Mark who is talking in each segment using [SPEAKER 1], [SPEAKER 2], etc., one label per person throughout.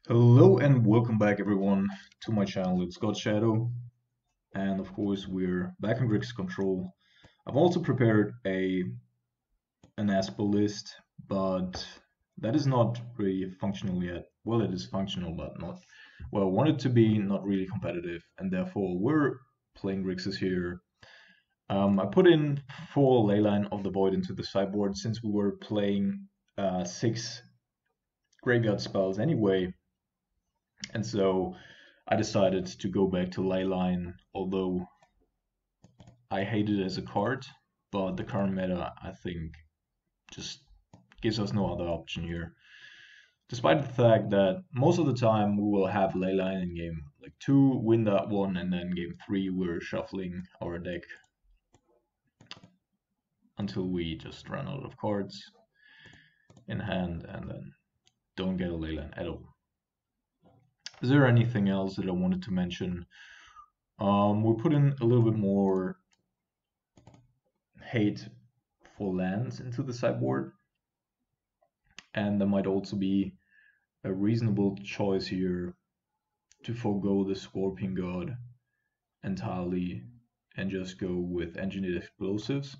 [SPEAKER 1] Hello and welcome back everyone to my channel. It's God Shadow, and of course we're back in Grixis control. I've also prepared an ASPA list, but that is not really functional yet. Well, it is functional, but not well. I want it to be not really competitive, and therefore we're playing Grixis here. I put in 4 Leyline of the Void into the sideboard since we were playing 6 graveyard spells anyway. And so I decided to go back to Leyline, although I hate it as a card, but the current meta, I think, just gives us no other option here. Despite the fact that most of the time we will have Leyline in game like 2, win that one, and then game 3 we're shuffling our deck until we just run out of cards in hand and then don't get a Leyline at all. Is there anything else that I wanted to mention? We put in a little bit more hate for lands into the sideboard, and there might also be a reasonable choice here to forego the Scorpion God entirely and just go with Engineered Explosives.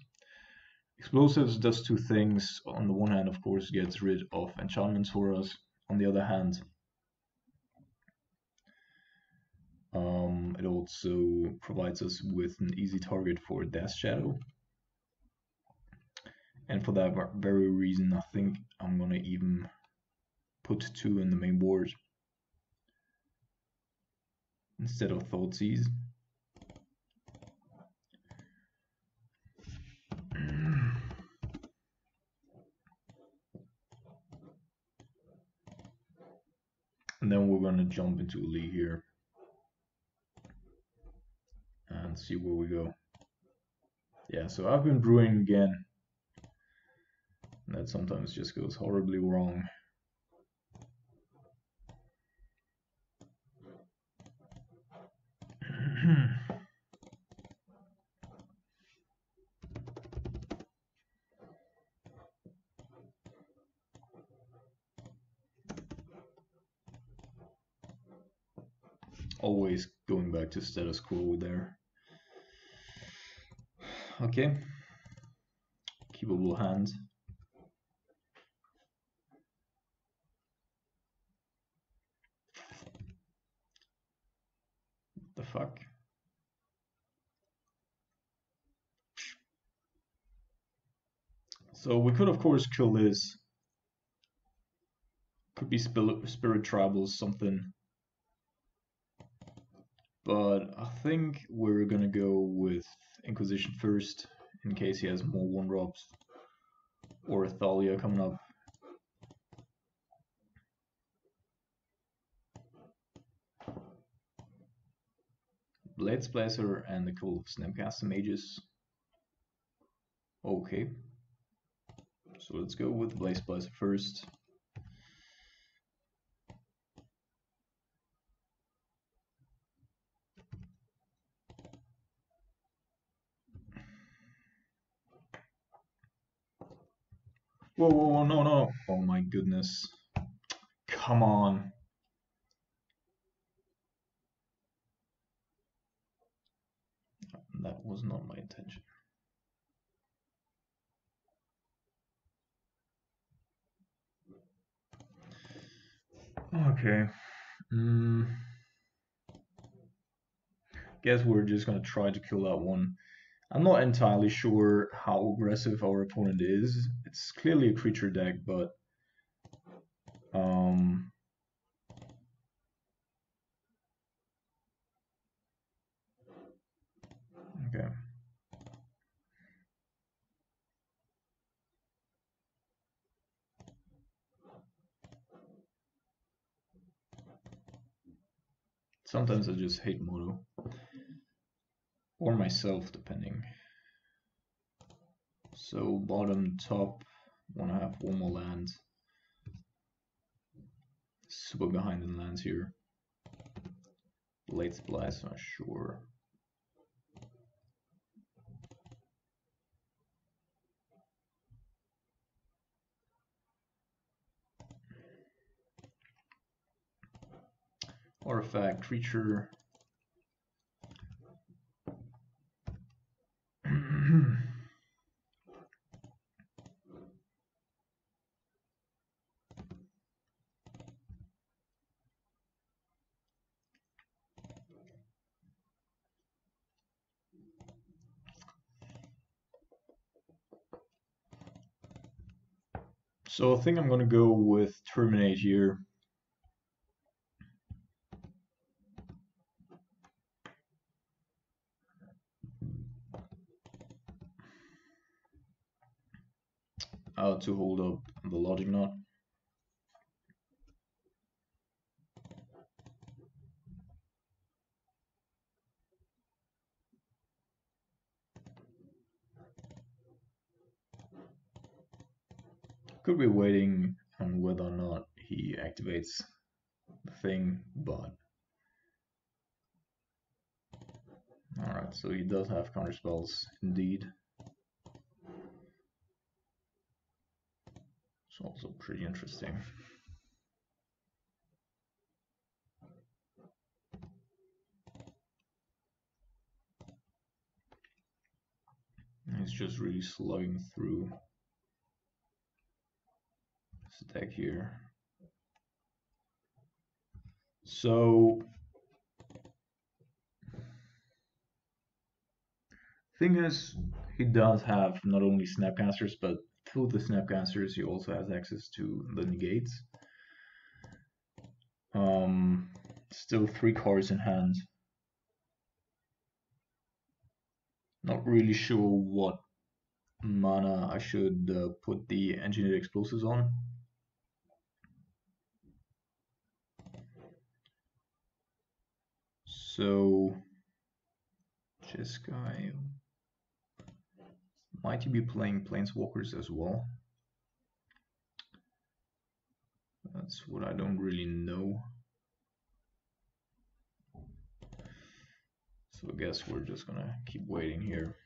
[SPEAKER 1] Explosives does 2 things. On the one hand, of course, gets rid of enchantments for us. On the other hand, it also provides us with an easy target for Death Shadow. And for that very reason, I think I'm gonna even put 2 in the main board instead of Thoughtseize. And then we're gonna jump into a league here and see where we go. Yeah, so I've been brewing again. That sometimes just goes horribly wrong. Always going back to status quo there. Okay. Keepable hand. The fuck? So we could of course kill this. Could be Spirit Tribals, something. But I think we're gonna go with Inquisition first, in case he has more 1-drops. Or Thalia coming up. Blade Splicer and a couple of Snapcaster Mages. Okay. So let's go with Blade Splicer first. Whoa, whoa, whoa, no, no. Oh my goodness. Come on. That was not my intention. Okay. Guess we're just gonna try to kill that one. I'm not entirely sure how aggressive our opponent is. It's clearly a creature deck, but okay. Sometimes I just hate Moto. Or myself, depending. So bottom, top, wanna have 1 more land. Super behind in lands here. Blade Splice, not sure. artifact creature. So I think I'm gonna go with terminate here. To hold up the logic knot. Could be waiting on whether or not he activates the thing, but alright, so he does have counter spells indeed. It's also pretty interesting. He's just really slugging through this deck here. So thing is, he does have not only Snapcasters, but through the Snapcasters he also has access to the negates. Still 3 cards in hand. Not really sure what mana I should put the engineered explosives on. So Jeskai, might he be playing Planeswalkers as well? That's what I don't really know. So I guess we're just gonna keep waiting here.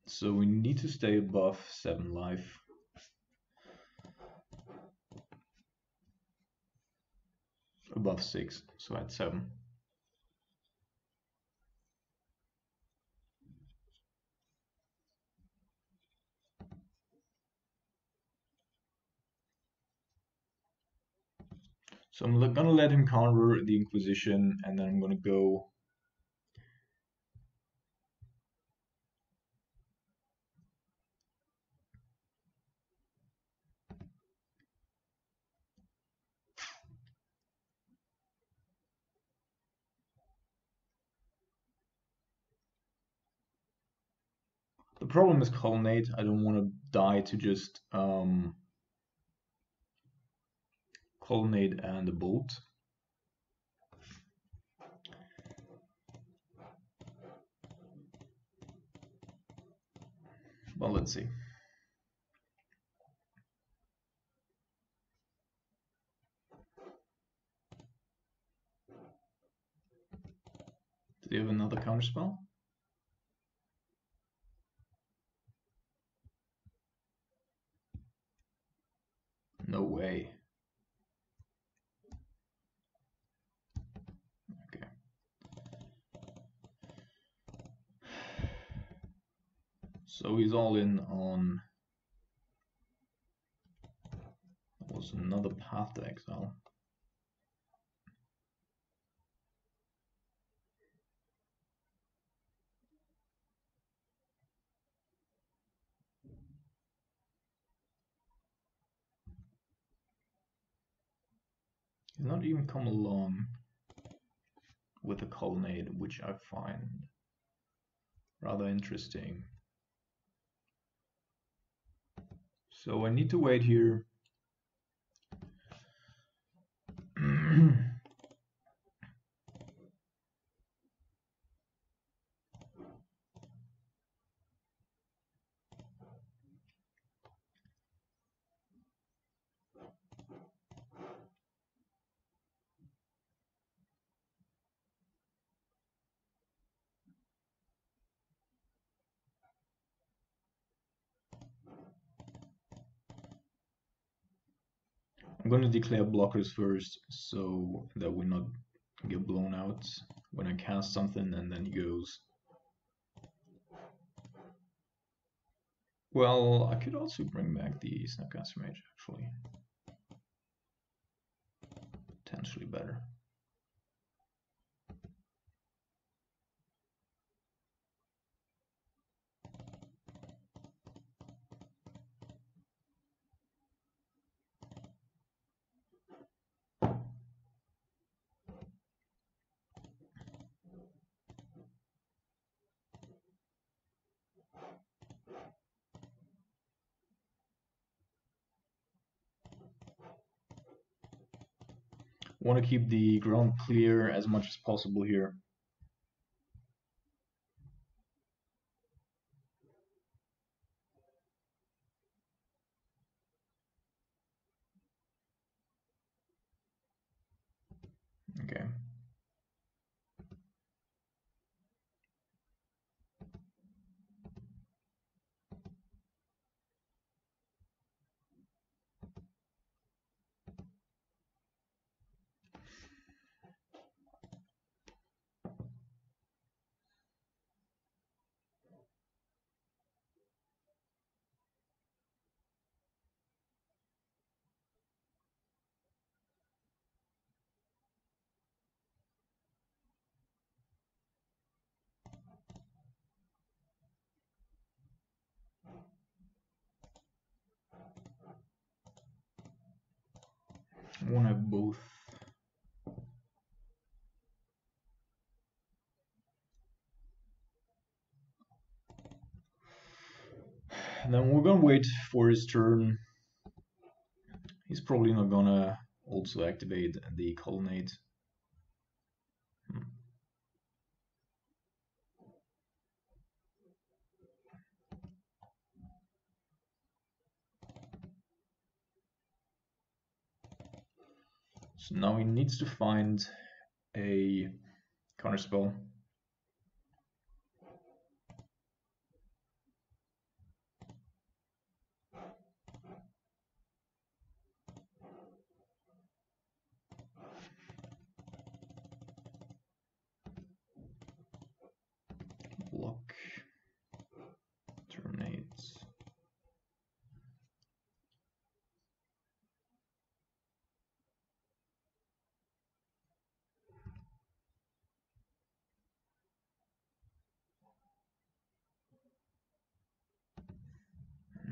[SPEAKER 1] So we need to stay above 7 life. Above 6, so at 7. So I'm gonna let him counter the Inquisition, and then I'm gonna go the problem is Colonnade. I don't want to die to just Colonnade and a Bolt. Well, let's see. Do you have another counterspell? No way. Okay. So he's all in on. That was another Path to Exile. He's not even come along with a Colonnade, which I find rather interesting. So I need to wait here I'm going to declare blockers first so that we not get blown out when I cast something and then he goes. Well, I could also bring back the Snapcaster Mage, actually. Potentially better. Want to keep the ground clear as much as possible here. Okay. I want to have both. And then we're gonna wait for his turn. He's probably not gonna also activate the colonnade. So now he needs to find a counterspell. Block. Terminates.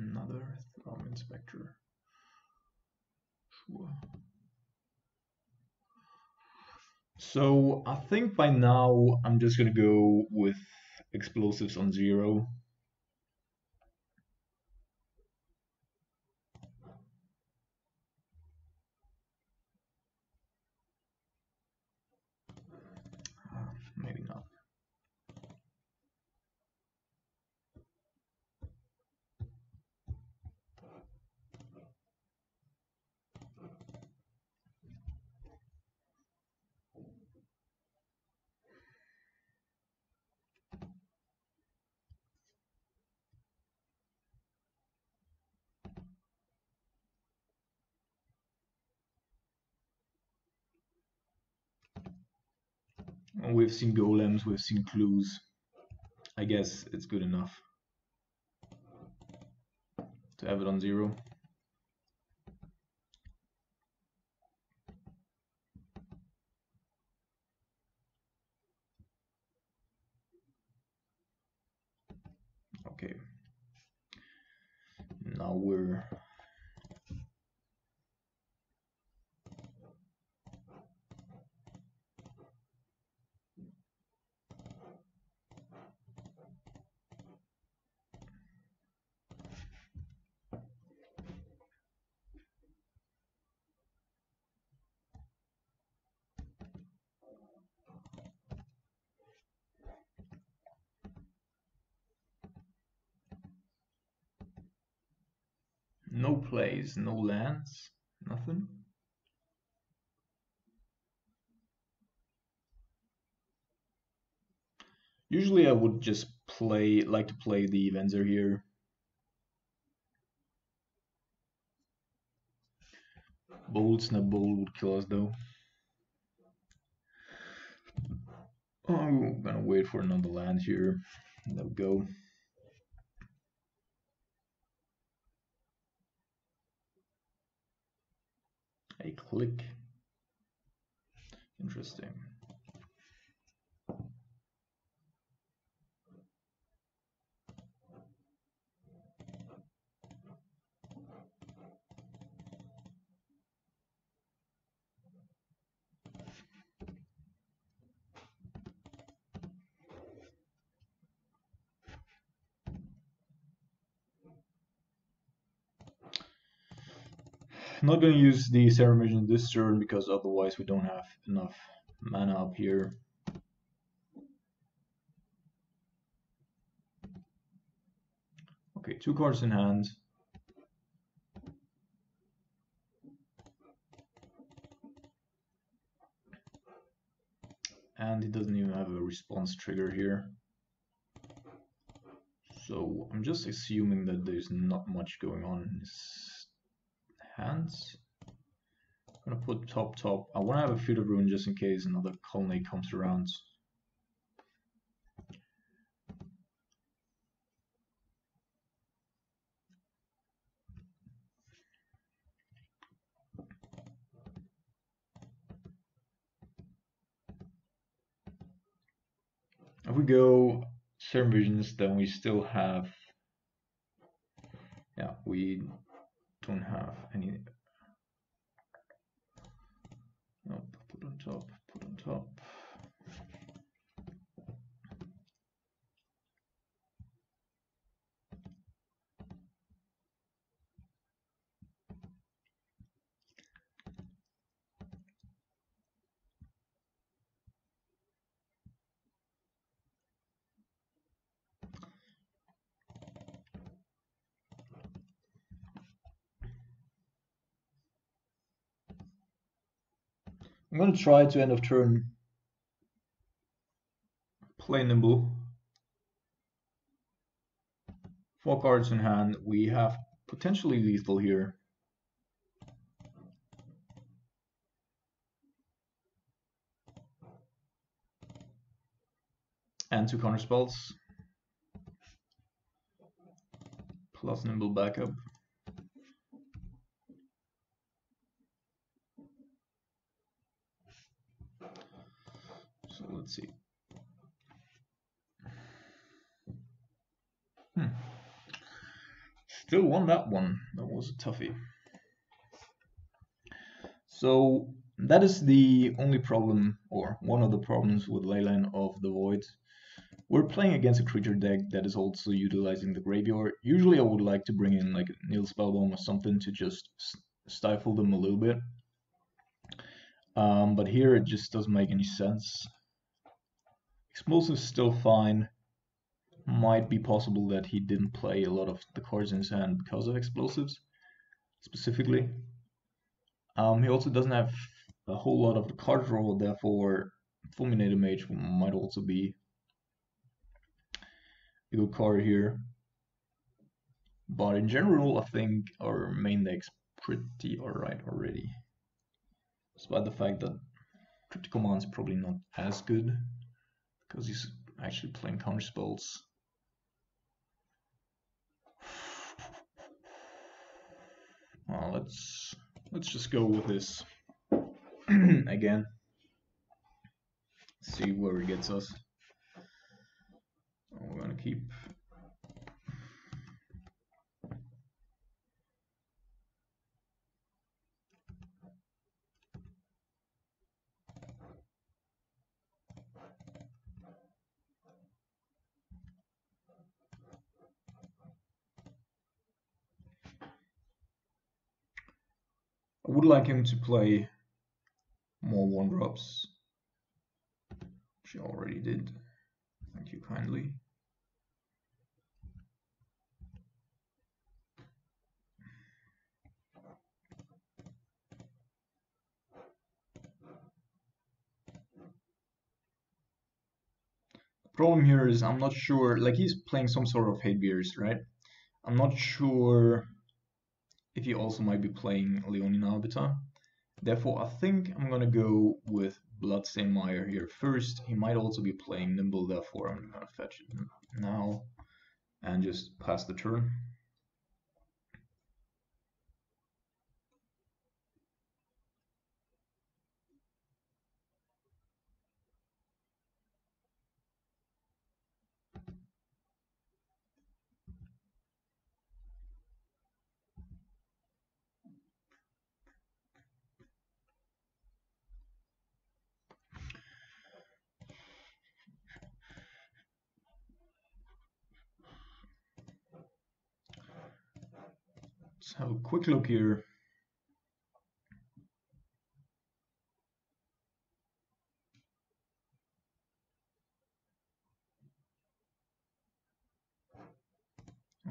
[SPEAKER 1] Another Thrum Inspector. Sure. So I think by now I'm just gonna go with explosives on 0. Maybe not. We've seen golems, we've seen clues. I guess it's good enough to have it on 0. Okay. Now we're No plays, no lands, nothing. Usually I would just like to play the Venser here. Bold Snap Bold would kill us though. Oh, I'm gonna wait for another land here. There we go. A click. Interesting. Not going to use the Serum Vision this turn because otherwise we don't have enough mana up here. Okay, 2 cards in hand. And he doesn't even have a response trigger here. So I'm just assuming that there's not much going on in his hands. I'm gonna put top. I want to have a Field of Ruin just in case another colony comes around. If we go Serum Visions, then we still have, yeah, we don't have any. Nope, put on top. I'm gonna try to end of turn play Nimble. 4 cards in hand. We have potentially lethal here. And 2 counter spells. Plus Nimble backup. So let's see. Still won that one. That was a toughie. So that is the only problem, or one of the problems with Leyline of the Void. We're playing against a creature deck that is also utilizing the graveyard. Usually I would like to bring in like a Nil Spellbomb or something to just stifle them a little bit. But here it just doesn't make any sense. Explosive's still fine. Might be possible that he didn't play a lot of the cards in his hand because of explosives, specifically. He also doesn't have a whole lot of the card draw, therefore Fulminator Mage might also be a good card here. But in general, I think our main deck's pretty alright already. Despite the fact that Cryptic Command's probably not as good, because he's actually playing counter spells. Well, let's just go with this again. See where it gets us. We're gonna keep. I would like him to play more 1-drops, which he already did. Thank you kindly. Problem here is I'm not sure, like he's playing some sort of hate beers, right? I'm not sure if he also might be playing Leonin Arbiter. Therefore, I think I'm gonna go with Bloodstained Mire here first. He might also be playing Nimble, therefore I'm gonna fetch it now and just pass the turn. Let's have a quick look here.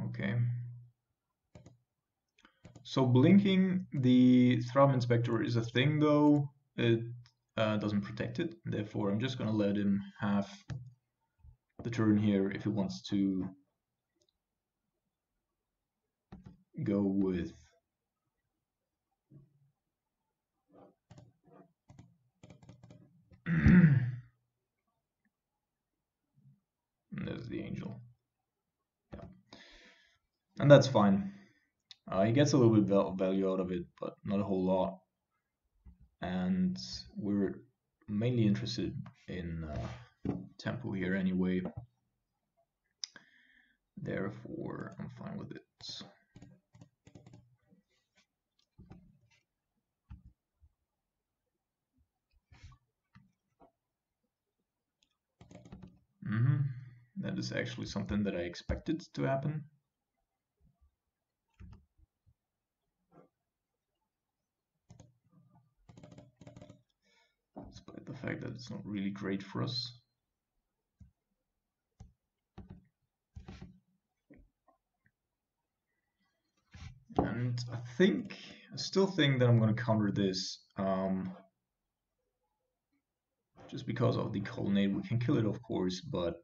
[SPEAKER 1] Okay. So blinking the Thrum Inspector is a thing, though it doesn't protect it. Therefore, I'm just gonna let him have the turn here if he wants to go with there's the angel. Yeah. And that's fine. He gets a little bit of value out of it, but not a whole lot. And we're mainly interested in tempo here anyway. Therefore, I'm fine with it. That is actually something that I expected to happen. Despite the fact that it's not really great for us. And I still think that I'm going to counter this just because of the colonnade. We can kill it, of course, but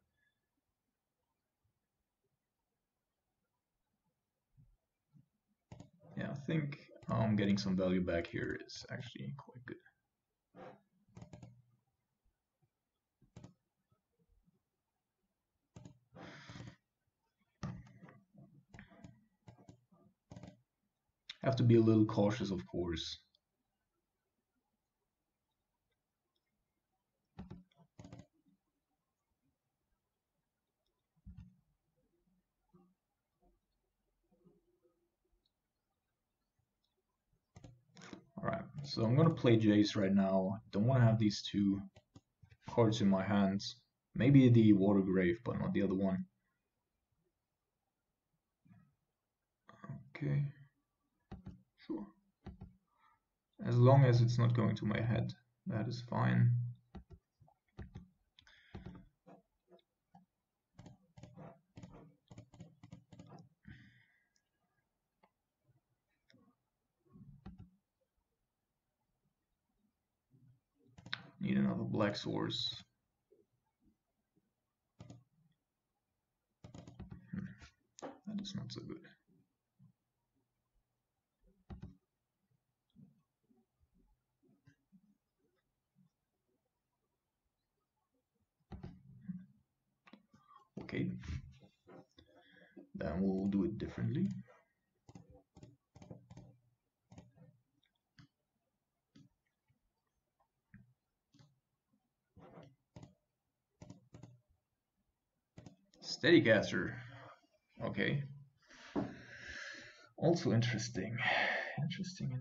[SPEAKER 1] yeah, I think getting some value back here is actually quite good. Have to be a little cautious, of course. Alright, so I'm gonna play Jace right now. Don't want to have these two cards in my hands. Maybe the Water Grave, but not the other one. Okay, sure. As long as it's not going to my head, that is fine. Need another black source. That is not so good. Okay, then we'll do it differently. Steadycaster. Okay. Also interesting. Interesting.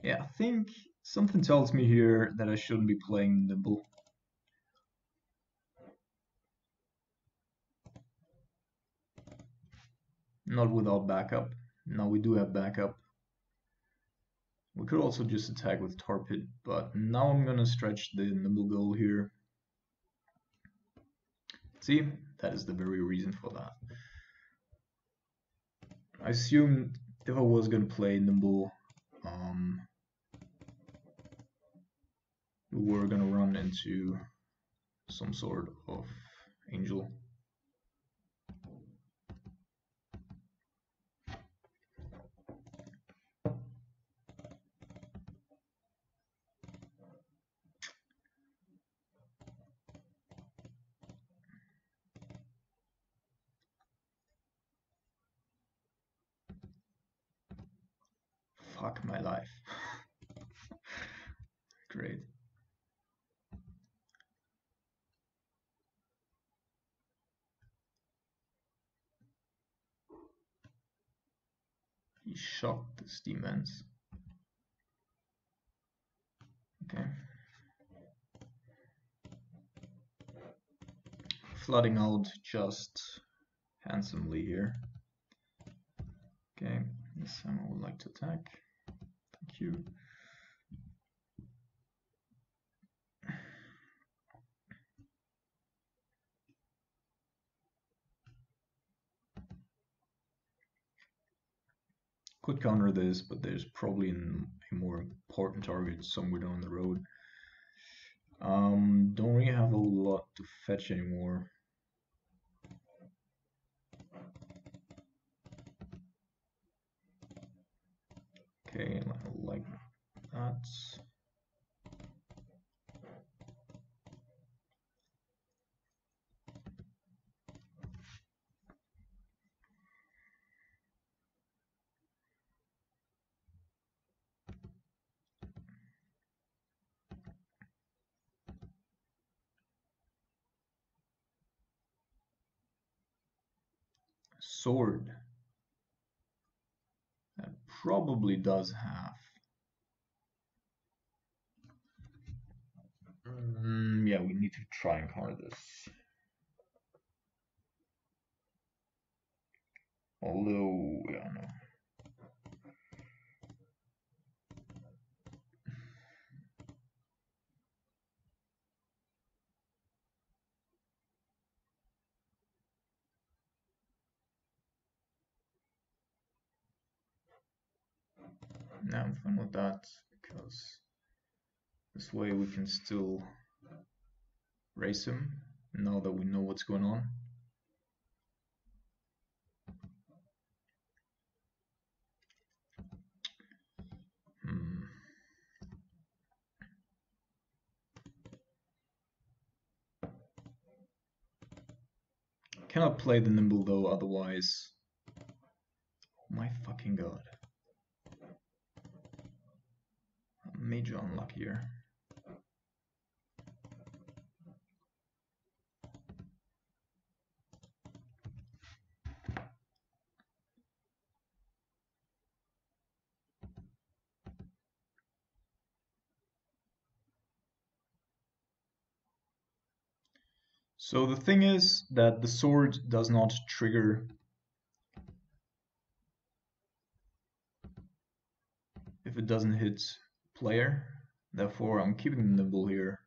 [SPEAKER 1] Yeah, I think something tells me here that I shouldn't be playing Nimble. Not without backup. Now we do have backup. We could also just attack with Tar Pit, but now I'm gonna stretch the Nimble goal here. See, that is the very reason for that. I assumed if I was gonna play Nimble, we were gonna run into some sort of angel. Fuck my life. Great. He shocked the demons. Okay. Flooding out just handsomely here. Okay, this time I would like to attack. Thank you. Could counter this, but there's probably a more important target somewhere down the road. Don't really have a lot to fetch anymore. Okay, like that. Sword. That probably does have. Yeah, we need to try and counter this. Although, yeah, no. Now I'm fine with that because this way we can still race him now that we know what's going on. Cannot play the Nimble though, otherwise. Oh my fucking god. Major unluck here. So the thing is that the sword does not trigger if it doesn't hit player. Therefore, I'm keeping the Nimble here.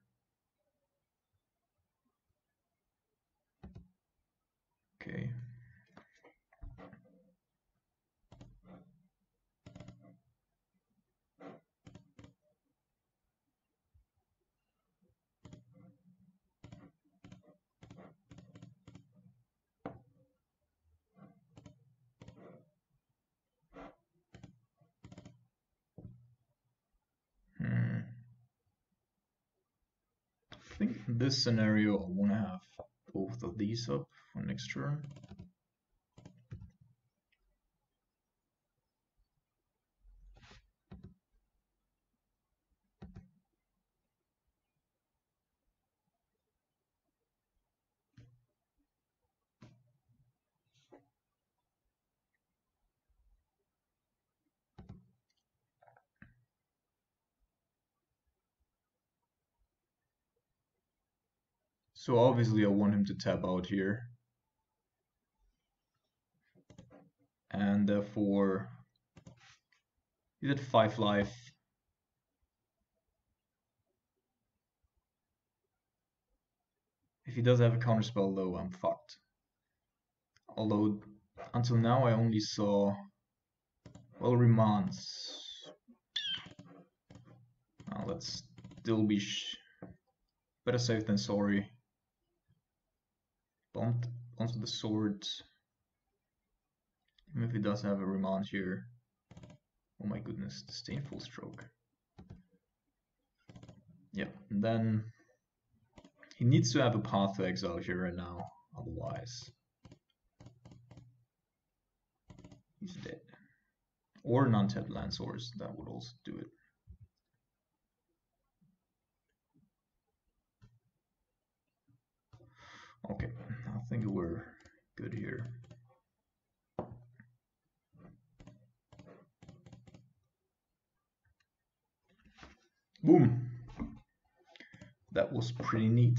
[SPEAKER 1] Okay. I think in this scenario I want to have both of these up for next turn. So obviously I want him to tap out here. And therefore he's at 5 life. If he does have a counterspell though, I'm fucked. Although, until now I only saw... Well, remands. Let's still be better safe than sorry. Bumped onto the sword. Even if he does have a remand here. Oh my goodness, disdainful stroke. Yep, and then he needs to have a path to exile here right now, otherwise he's dead. Or an untapped land source, that would also do it. Okay, I think we're good here. Boom! That was pretty neat.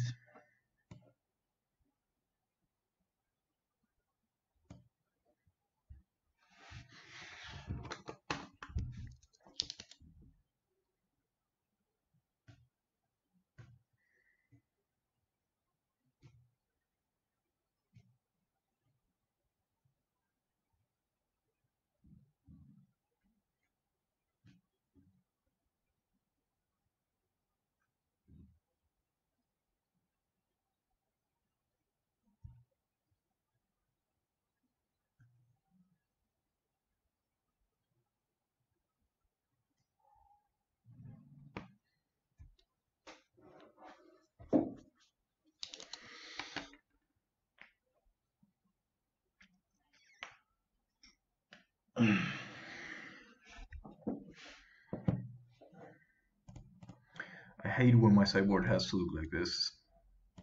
[SPEAKER 1] I hate when my sideboard has to look like this.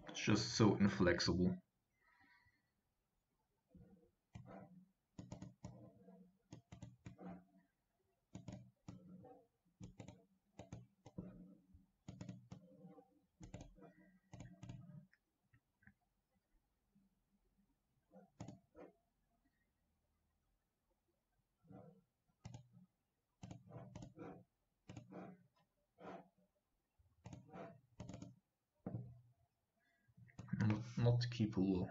[SPEAKER 1] It's just so inflexible. Not to keep a low.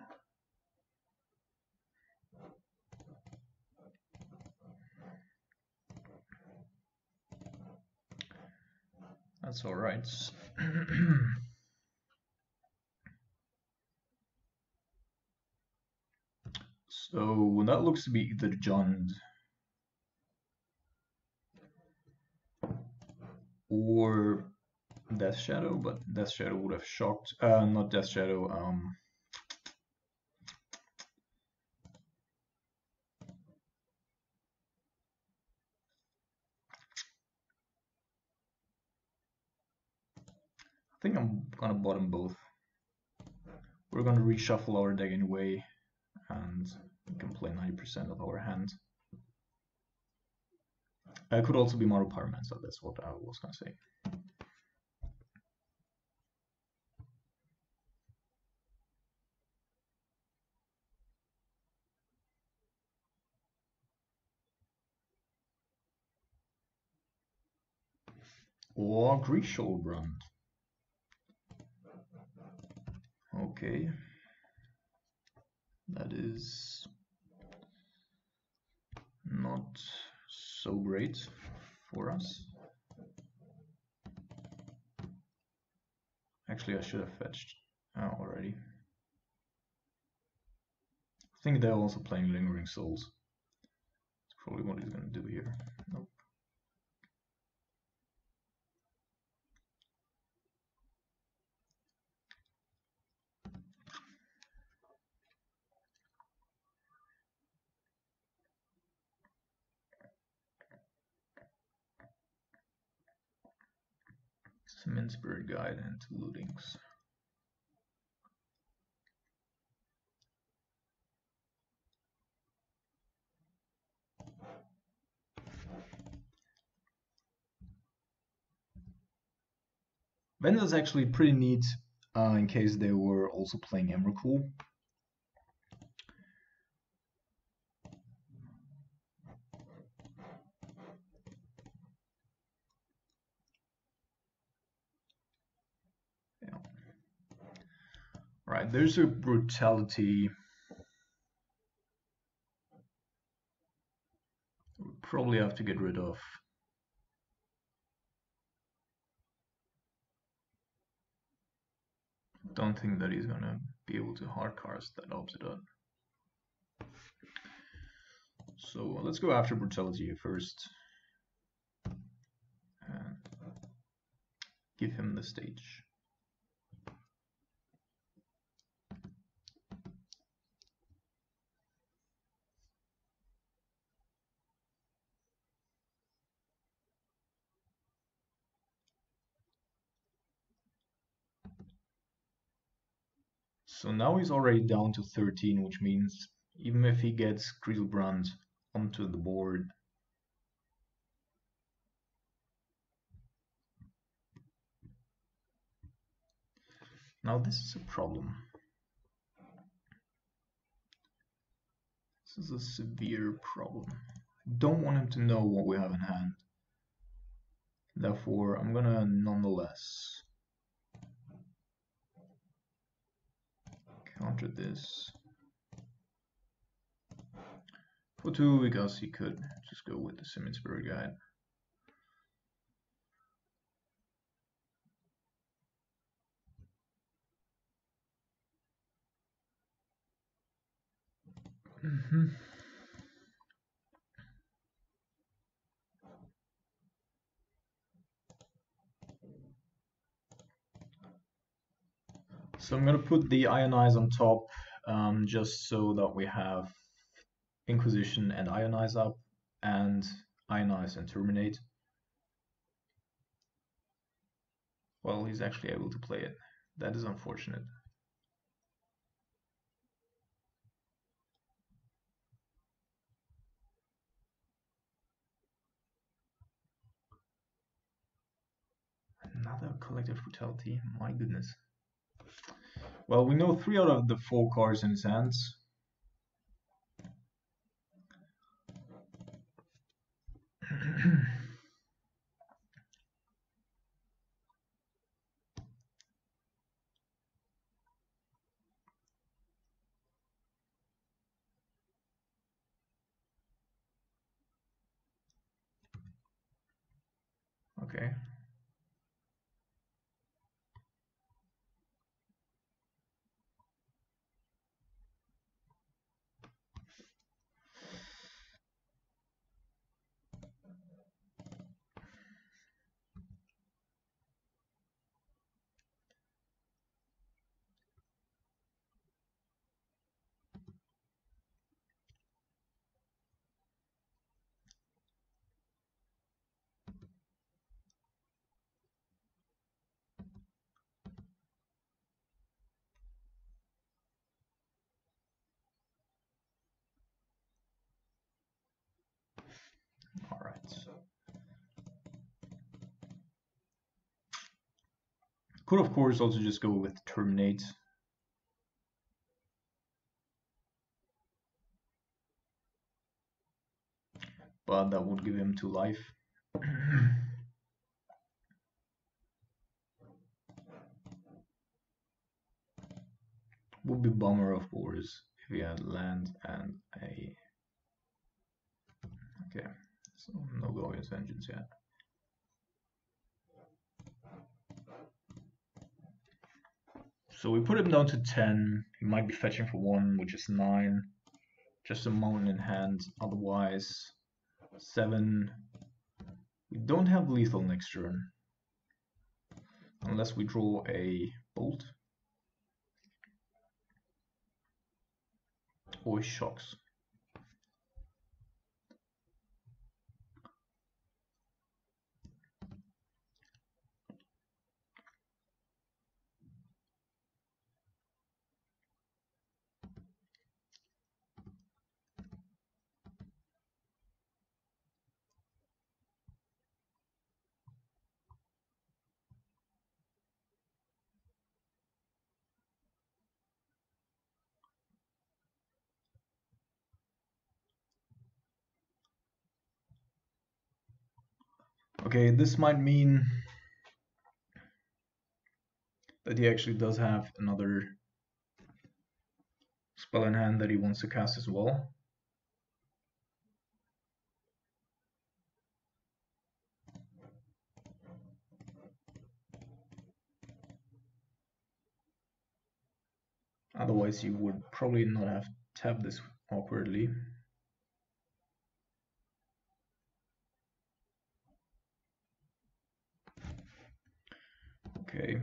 [SPEAKER 1] That's alright. So that looks to be either Jund or Death Shadow, but Death Shadow would have shocked. Not Death Shadow. I think I'm gonna bottom both. We're gonna reshuffle our deck anyway, and we can play 90% of our hand. It could also be Maru Pyromancer, that's what I was gonna say. Or Grixis. Okay. That is not so great for us. Actually, I should have fetched already. I think they're also playing Lingering Souls. That's probably what he's going to do here. Nope. Cement Spirit Guide and 2 lootings. Vendor's actually pretty neat in case they were also playing Emrakul. Alright, there's a brutality. We probably have to get rid of. Don't think that he's gonna be able to hard cast that Obsidian. So let's go after brutality first and give him the stage. So now he's already down to 13, which means even if he gets Griselbrand onto the board, now this is a problem. This is a severe problem. I don't want him to know what we have in hand. Therefore, I'm gonna nonetheless counter this for 2 because he could just go with the Simian Spirit Guide. So I'm gonna put the Ionize on top, just so that we have Inquisition and Ionize up, and Ionize and Terminate. Well, he's actually able to play it. That is unfortunate. Another Collective Brutality, my goodness. Well, we know 3 out of the 4 cards in his hands. Okay. All right. Could of course also just go with Terminate. But that would give him 2 life. Would be bummer, of course, if we had land and a. Okay, so no Glorious Vengeance yet. So we put him down to 10. He might be fetching for 1, which is 9. Just a mountain in hand. Otherwise, 7. We don't have lethal next turn. Unless we draw a bolt. Or shocks. Okay, this might mean that he actually does have another spell in hand that he wants to cast as well. Otherwise, you would probably not have tapped this awkwardly. Okay.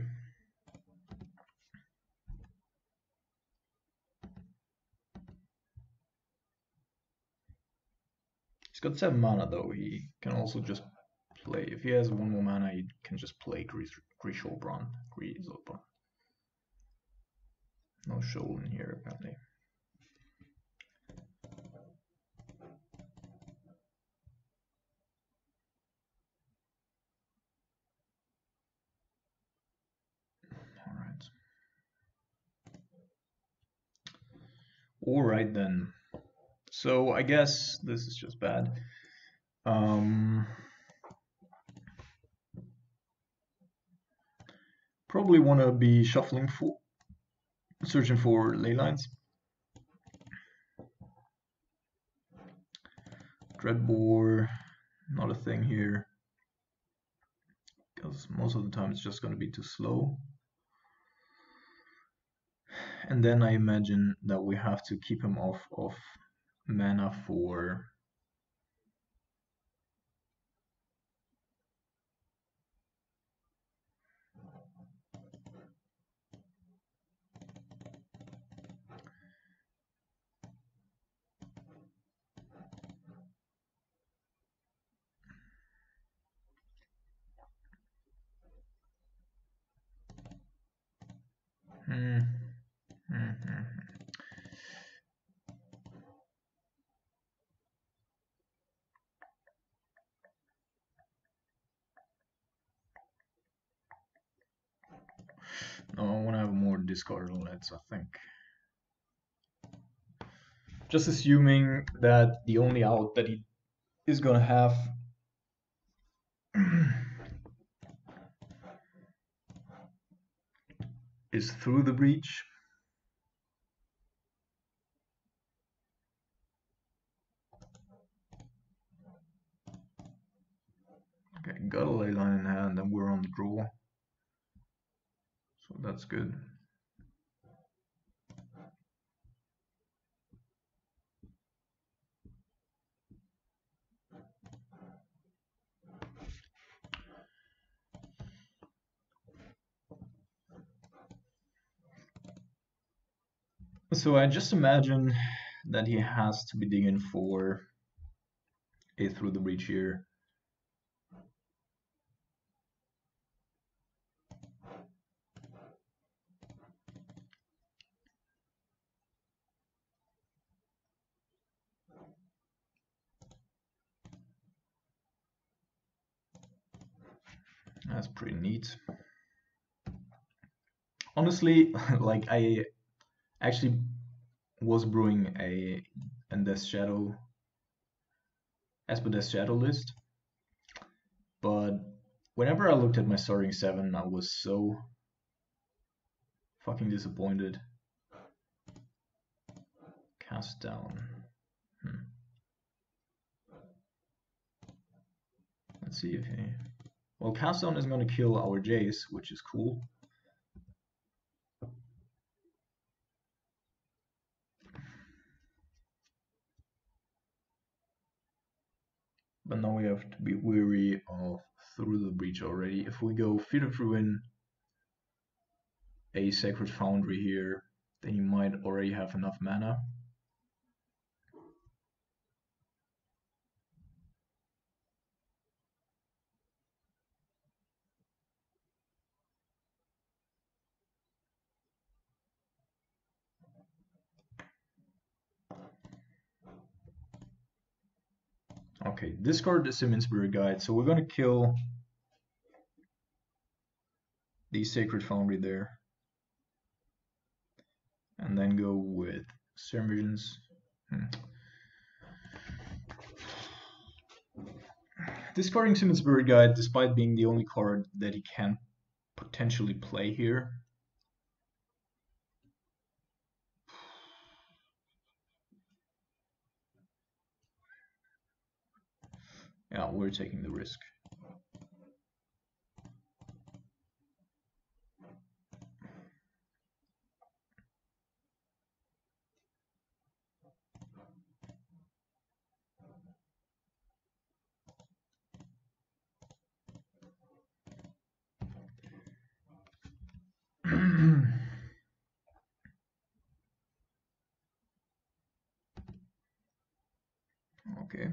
[SPEAKER 1] He's got 7 mana though. He can also just play. If he has 1 more mana, he can just play Griselbrand. No shoal in here apparently. Alright then. So I guess this is just bad. Probably want to be shuffling for, searching for ley lines. Dreadbore, not a thing here, because most of the time it's just going to be too slow. And then I imagine that we have to keep him off of mana for No, I want to have more discard outlets, I think. Just assuming that the only out that he is gonna have is through the breach. Okay, got a ley line in hand and we're on the draw. So that's good. So I just imagine that he has to be digging for a through the breach here. That's pretty neat. Honestly, like I actually was brewing a Death Shadow Death Shadow list, but whenever I looked at my starting 7, I was so fucking disappointed. Cast down. Let's see if he... Well, cast down is going to kill our Jace, which is cool. But now we have to be wary of through the breach already. If we go Feet of Ruin, a Sacred Foundry here, then you might already have enough mana. Okay, discard the Simon Spirit Guide, so we're gonna kill the Sacred Foundry there. And then go with Serum Visions. Discarding Simon Spirit Guide, despite being the only card that he can potentially play here. Yeah, we're taking the risk. Okay.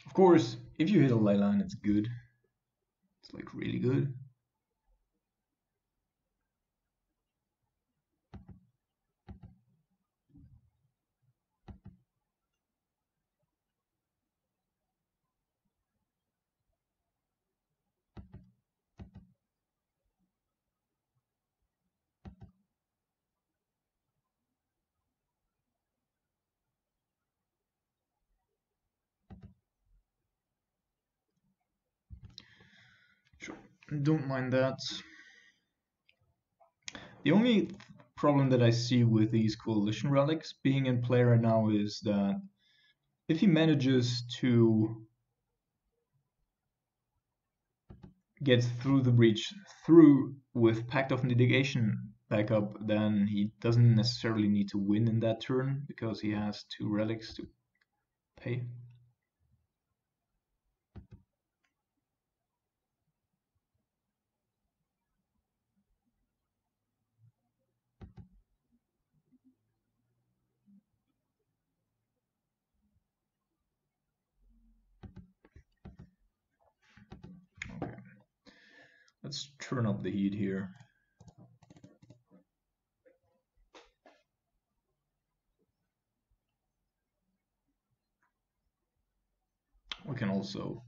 [SPEAKER 1] Of course, if you hit a ley line, it's good. It's like really good. Sure, don't mind that. The only problem that I see with these coalition relics being in play right now is that if he manages to get through the breach through with Pact of Negation backup, then he doesn't necessarily need to win in that turn because he has 2 relics to pay. Okay, let's turn up the heat here. We can also,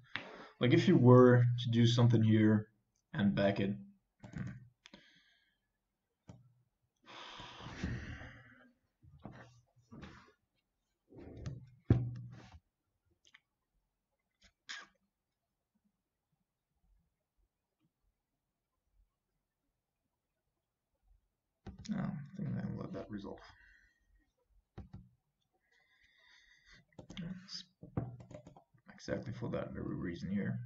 [SPEAKER 1] like, if you were to do something here and back it, I think I'll let that resolve. It's exactly for that very reason here.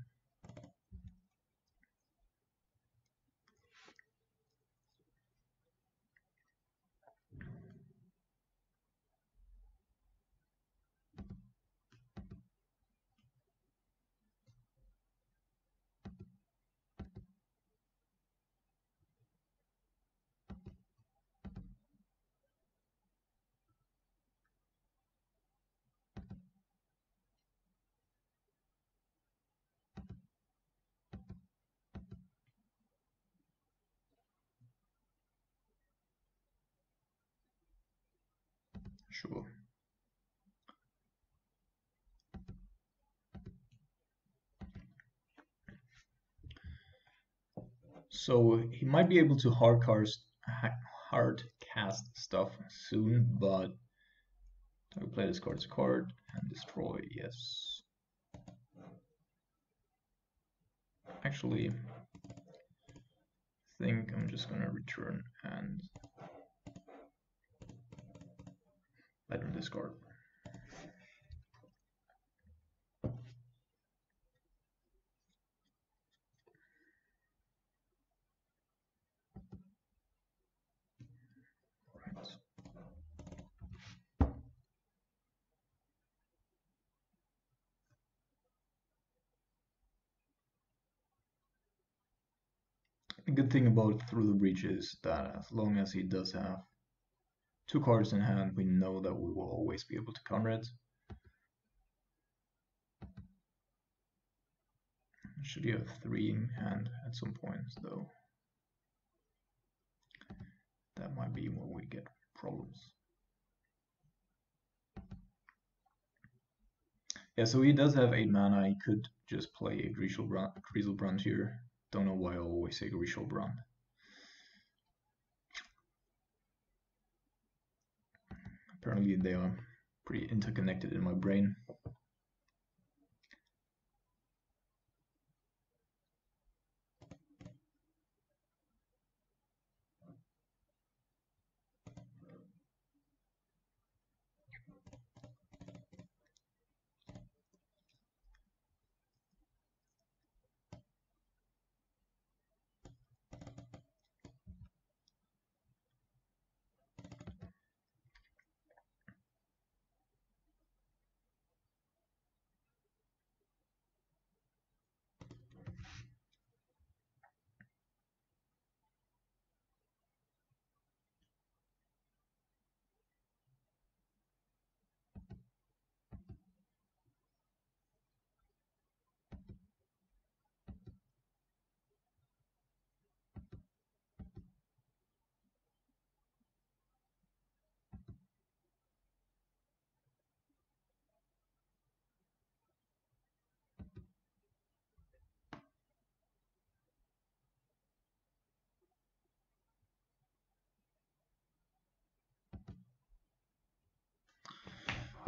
[SPEAKER 1] Sure. So he might be able to hard cast stuff soon, but I will play this card as a card and destroy. Yes. Actually, I think I'm just gonna return and let him discard. Right. The good thing about Through the Breach is that as long as he does have 2 cards in hand, we know that we will always be able to counter it. Should you have 3 in hand at some point, though, that might be where we get problems. Yeah, so he does have 8 mana. He could just play a Griezelbrand here. Don't know why I always say Griezelbrand. Apparently they are pretty interconnected in my brain.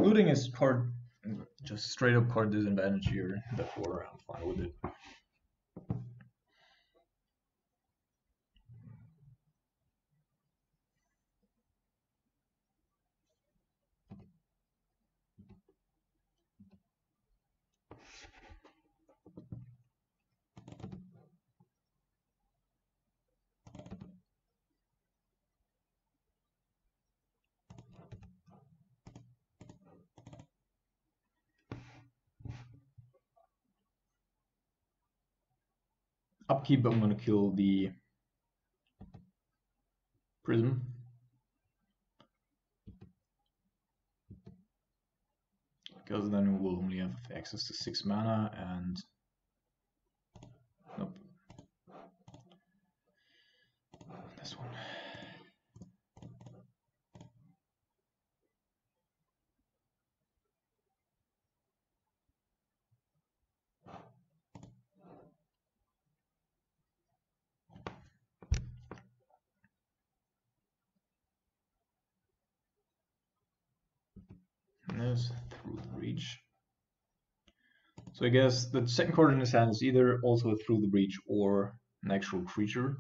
[SPEAKER 1] Looting is card, just straight up card disadvantage here, therefore I'm fine with it. Upkeep, I'm gonna kill the Prism. Because then we'll only have access to 6 mana and... Nope. This one. And there's Through the Breach. So I guess the second card in his hand is either also a Through the Breach or an actual creature.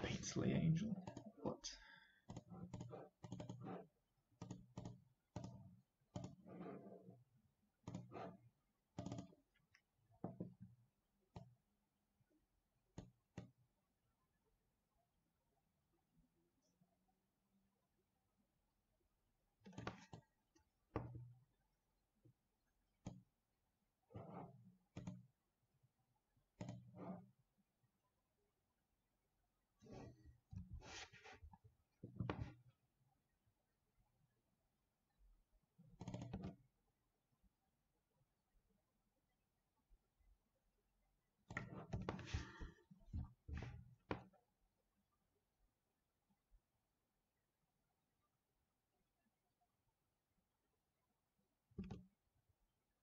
[SPEAKER 1] Painsley Angel. What?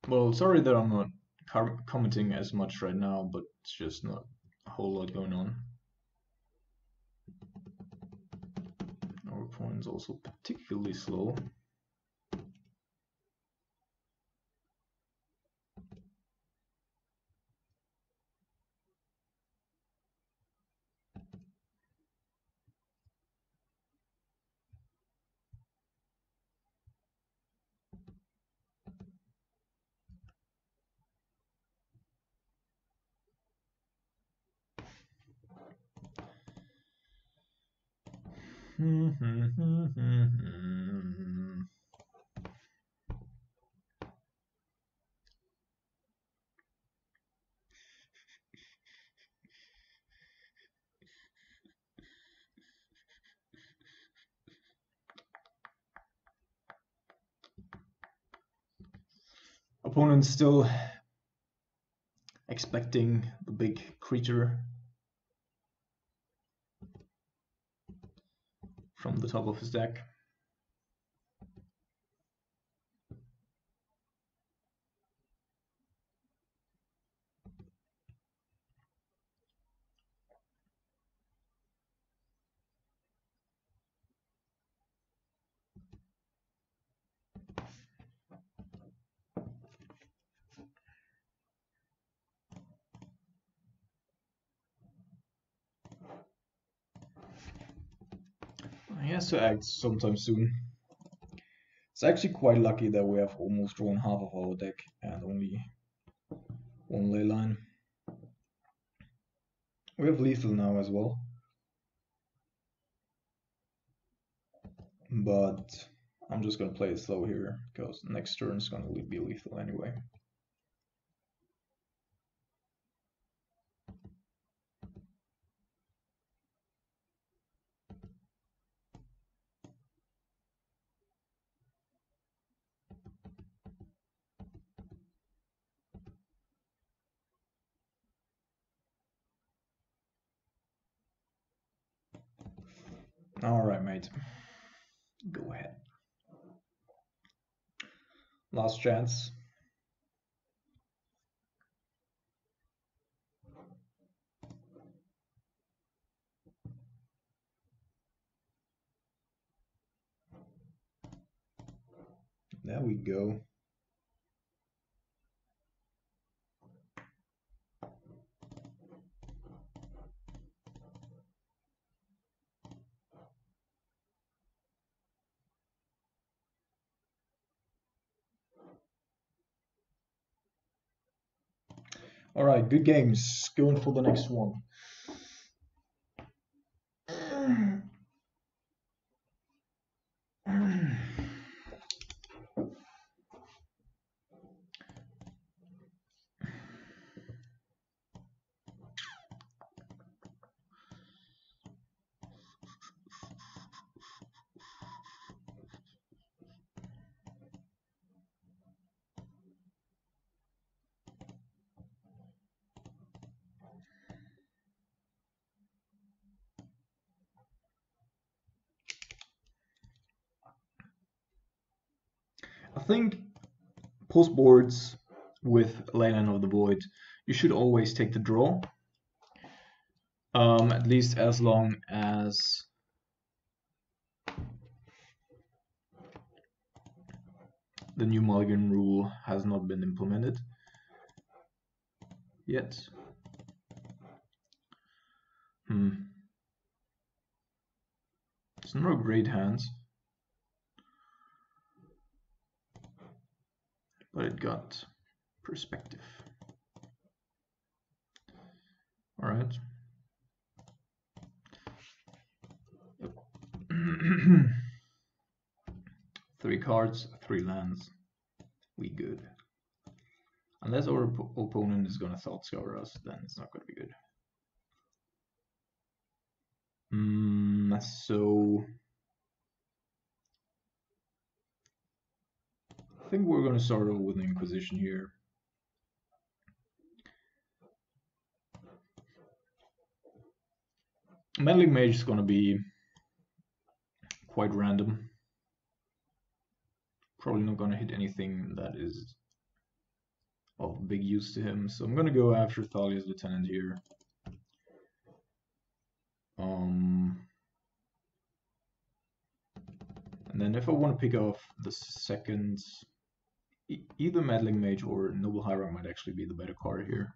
[SPEAKER 1] Well, sorry that I'm not commenting as much right now, but it's just not a whole lot going on. Our opponent's also particularly slow. Opponent's still expecting the big creature. from the top of his deck. He has to act sometime soon. It's actually quite lucky that we have almost drawn half of our deck and only one ley line. We have lethal now as well, but I'm just gonna play it slow here because next turn is gonna be lethal anyway. Alright, mate. Go ahead. Last chance. There we go. Alright, good games. Going for the next one. I think post boards with Leyline of the Void, you should always take the draw. At least as long as the new mulligan rule has not been implemented yet. It's not a great hand, but it got perspective. All right. Three cards, three lands. We good. Unless our opponent is gonna thought scour us, then it's not gonna be good. So I think we're gonna start off with an Inquisition here. Meddling Mage is gonna be quite random. Probably not gonna hit anything that is of big use to him, so I'm gonna go after Thalia's Lieutenant here. And then if I want to pick off the second, either Meddling Mage or Noble Hierarch might actually be the better card here.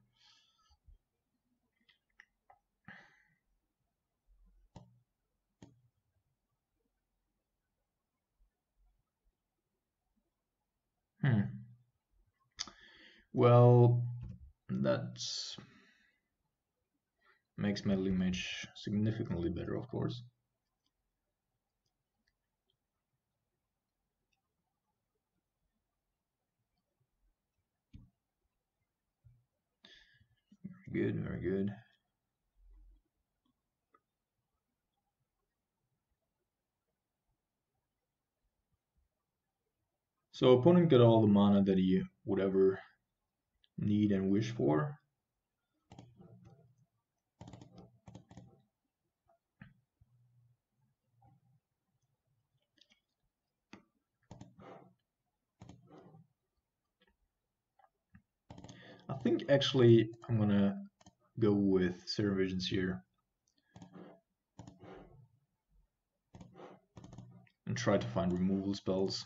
[SPEAKER 1] Well, that makes Meddling Mage significantly better, of course. Very good, very good. So opponent got all the mana that he would ever need and wish for. I think actually I'm gonna go with Serum Visions here and try to find removal spells.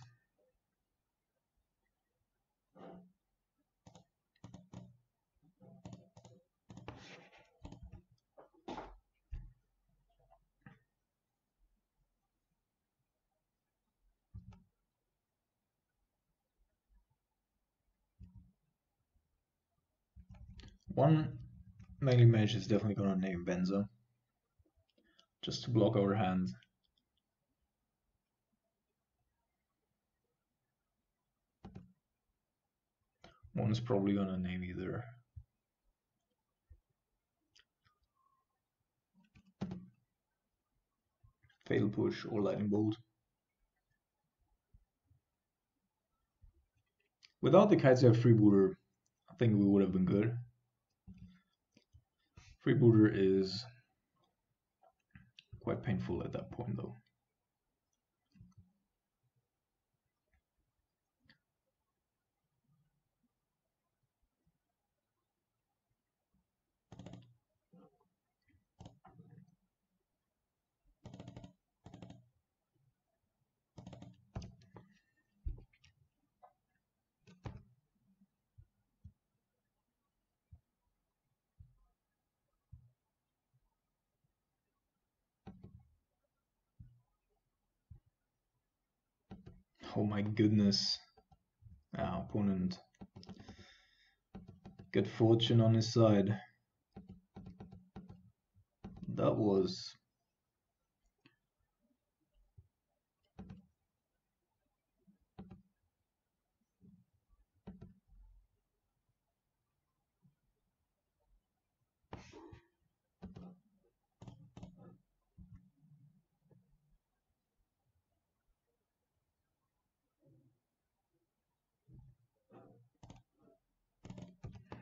[SPEAKER 1] One melee mage is definitely gonna name Benza just to block our hand. One is probably gonna name either Fatal Push or Lightning Bolt. Without the Kitesail Freebooter, I think we would have been good. Freebooter is quite painful at that point though. Oh my goodness. Our opponent. Good fortune on his side. That was...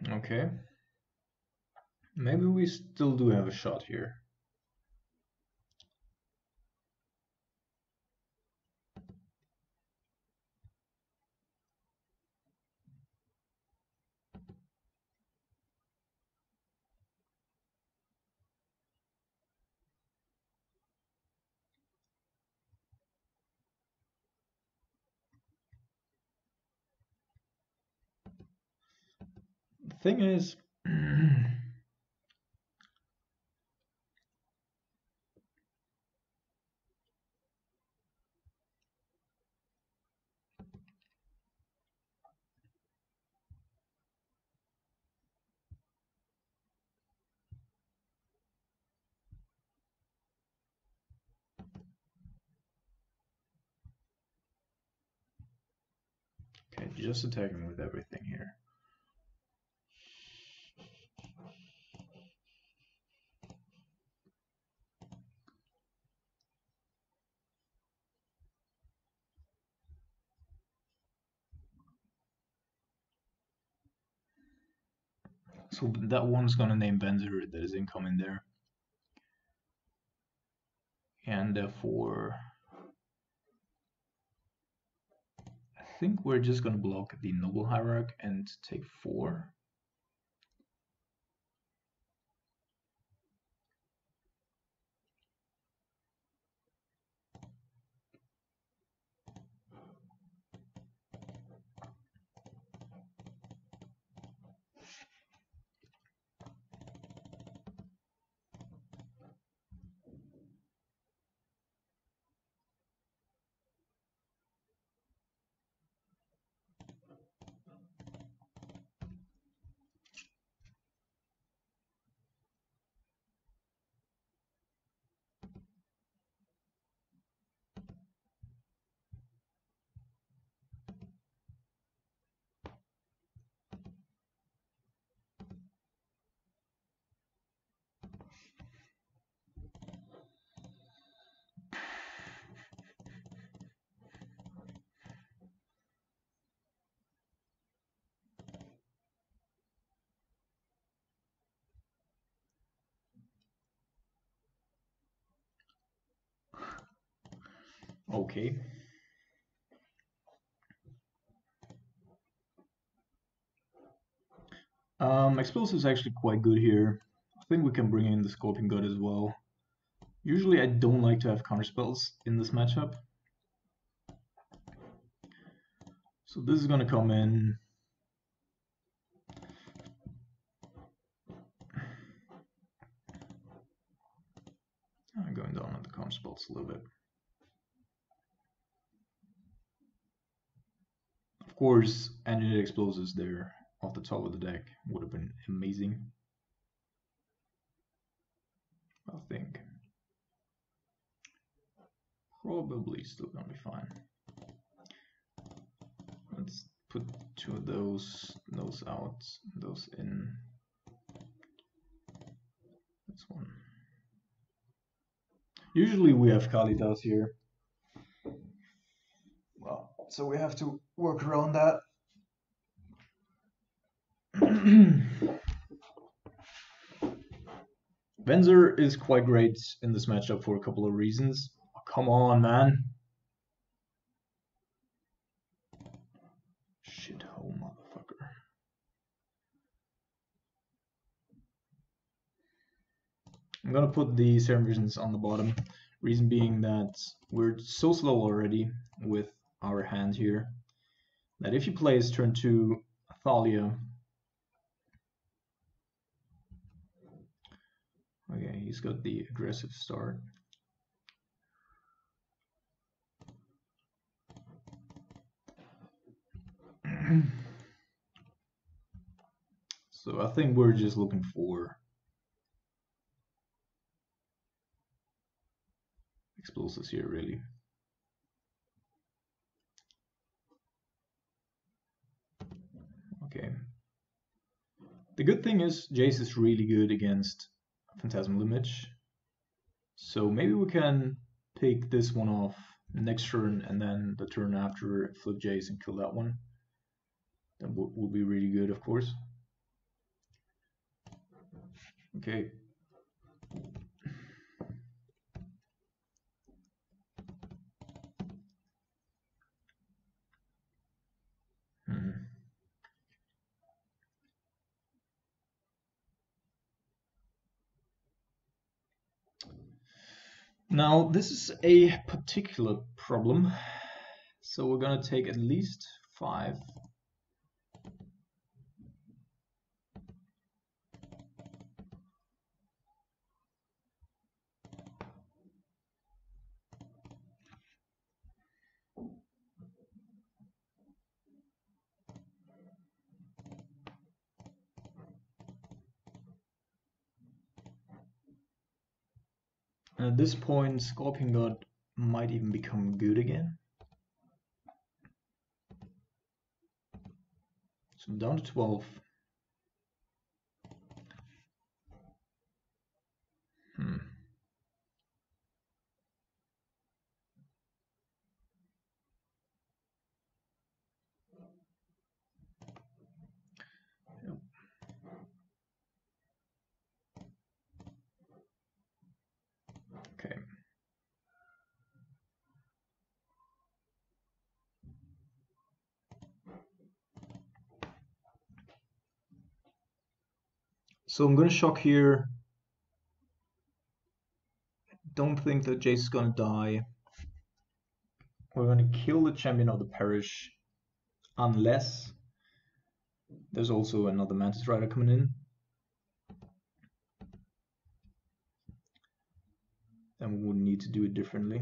[SPEAKER 1] Okay. Maybe we still do have a shot here. The thing is... Okay, just attacking with everything here. So that one's gonna name Benzer that is incoming there. And therefore... I think we're just gonna block the Noble Hierarch and take 4. Okay. Explosive is actually quite good here. I think we can bring in the Scorpion God as well. Usually I don't like to have counterspells in this matchup. So this is gonna come in. I'm going down on the counterspells a little bit. Of course, engineered explosives there off the top of the deck would have been amazing. I think. Probably still gonna be fine. Let's put two of those out, those in. This one. Usually we have Kalitas here. Well, so we have to work around that. Venzer is quite great in this matchup for a couple of reasons. Oh, come on, man. Shithole motherfucker. I'm gonna put the Serum Visions on the bottom. Reason being that we're so slow already with our hand here that if you play his turn 2 Thalia, okay, he's got the aggressive start. So I think we're just looking for explosives here, really. Okay. The good thing is Jace is really good against Phantasmal Image. So maybe we can pick this one off next turn and then the turn after flip Jace and kill that one. That would be really good, of course. Okay. Now, this is a particular problem. So we're gonna take at least 5. And at this point, Scorpion God might even become good again. So I'm down to 12. Yep. Okay. So I'm gonna shock here. Don't think that Jace is gonna die. We're gonna kill the champion of the parish, unless there's also another Mantis Rider coming in. Then we would need to do it differently.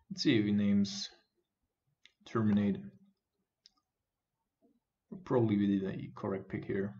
[SPEAKER 1] Let's see if he names Terminate. Will probably be the correct pick here.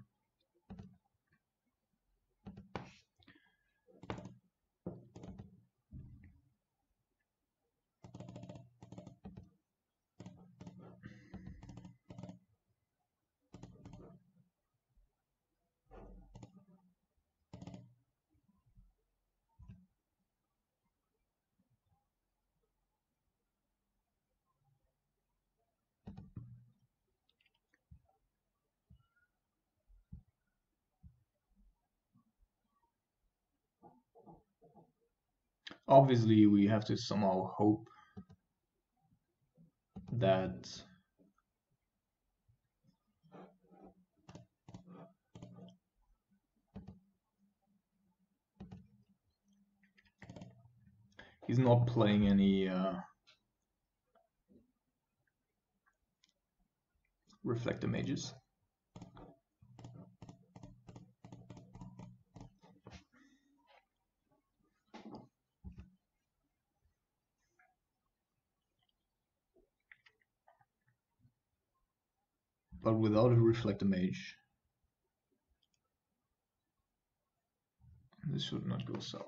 [SPEAKER 1] Obviously, we have to somehow hope that he's not playing any reflector mages. But without a reflector mage, this should not go south.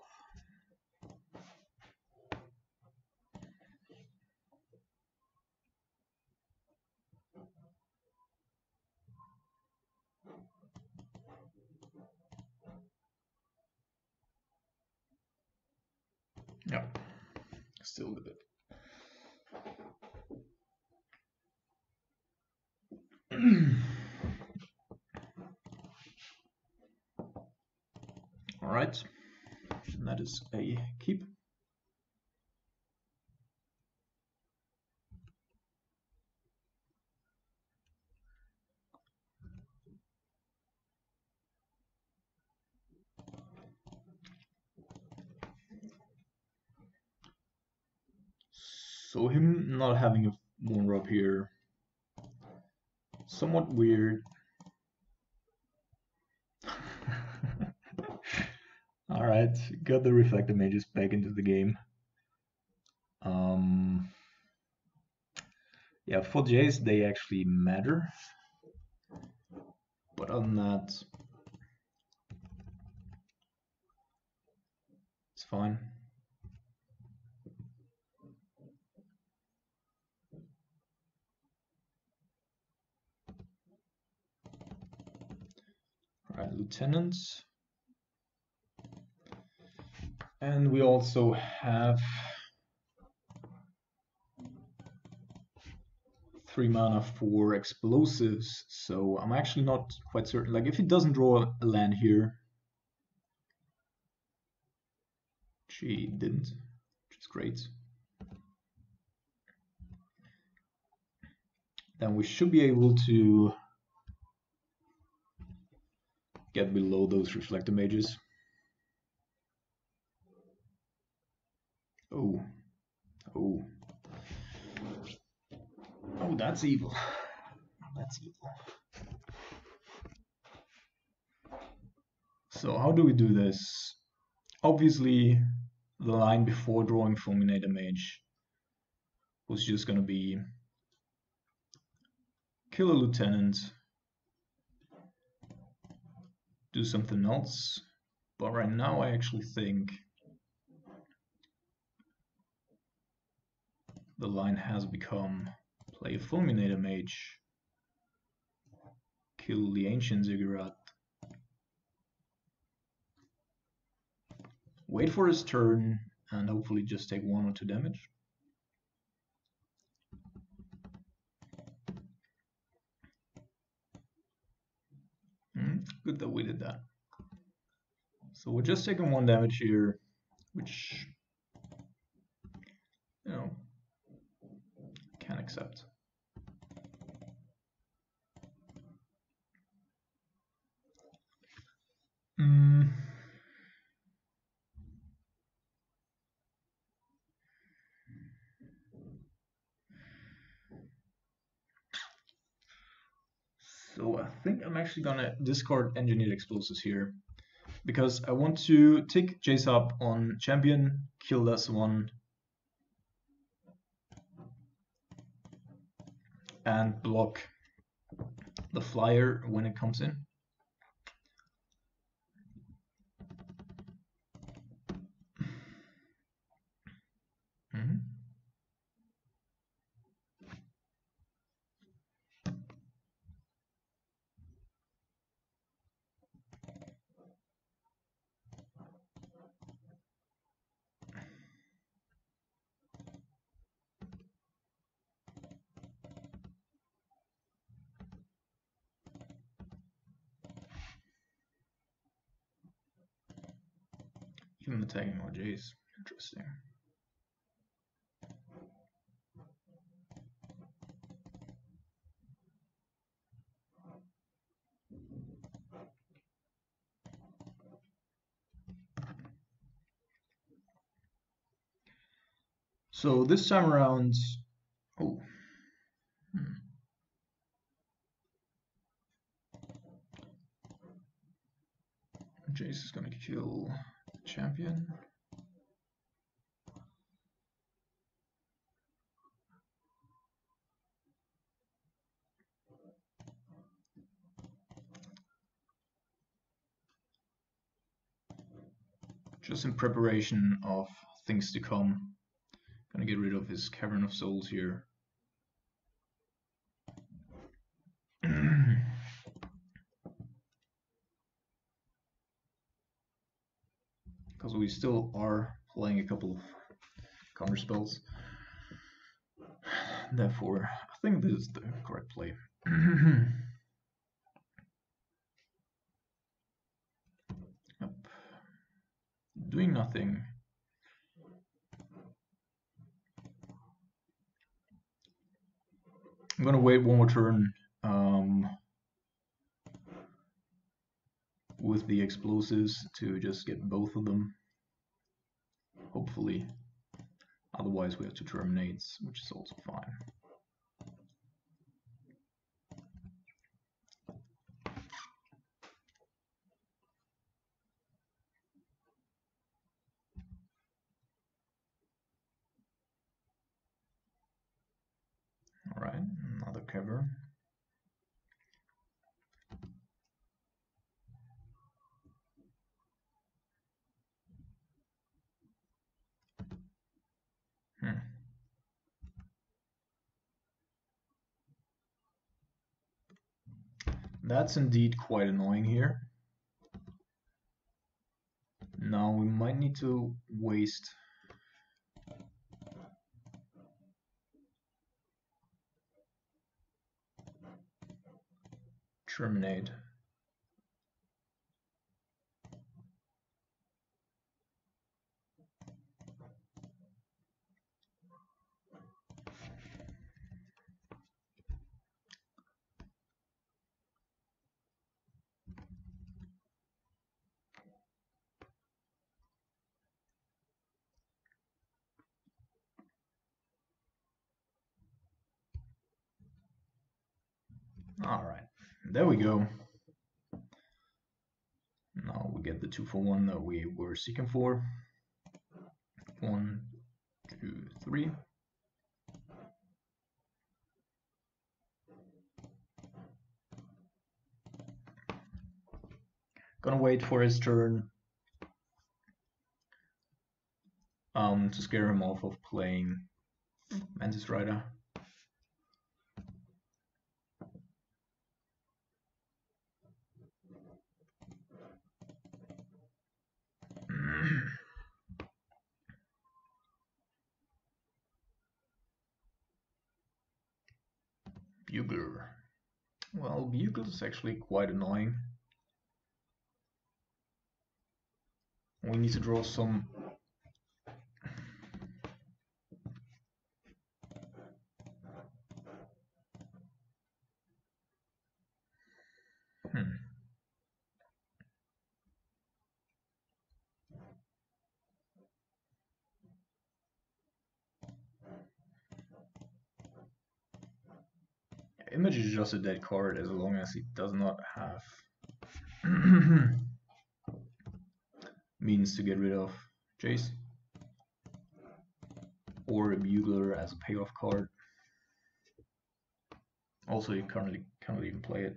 [SPEAKER 1] Yeah, still a bit. All right, and that is a keep. So him not having a 1-drop here, somewhat weird. All right, got the reflector mages back into the game. Yeah, for Jace they actually matter, but other than that, it's fine. All right, lieutenants, and we also have 3 mana for explosives, so I'm actually not quite certain. Like, if he doesn't draw a land here, she didn't, which is great, then we should be able to get below those reflector mages. Oh, oh, oh, that's evil. That's evil. So how do we do this? Obviously, the line before drawing Fulminator Mage was just gonna be kill a lieutenant, do something else. But right now I actually think the line has become play a Fulminator Mage, kill the Ancient Ziggurat, wait for his turn, and hopefully just take 1 or 2 damage. Good that we did that. So we're just taking 1 damage here, which, you know, can accept. So I think I'm actually gonna discard Engineered Explosives here, because I want to take Jace up on champion, kill this one, and block the flyer when it comes in. Even attacking more Jace. Interesting. So this time around, oh, Jace is gonna kill the champion. Just in preparation of things to come. Gonna get rid of his Cavern of Souls here. Because we still are playing a couple of counter spells. Therefore, I think this is the correct play. Yep. Doing nothing. I'm gonna wait one more turn with the explosives to just get both of them. Hopefully. Otherwise we have to terminate, which is also fine. Alright, another cavern. That's indeed quite annoying here. Now we might need to waste terminate. Alright, there we go. Now we get the 2-for-1 that we were seeking for. 1, 2, 3. Gonna wait for his turn to scare him off of playing Mantis Rider. Bugler. Well, Bugler is actually quite annoying. We need to draw some. Image is just a dead card as long as it does not have means to get rid of Jace or a Bugler as a payoff card. Also, you currently cannot even play it.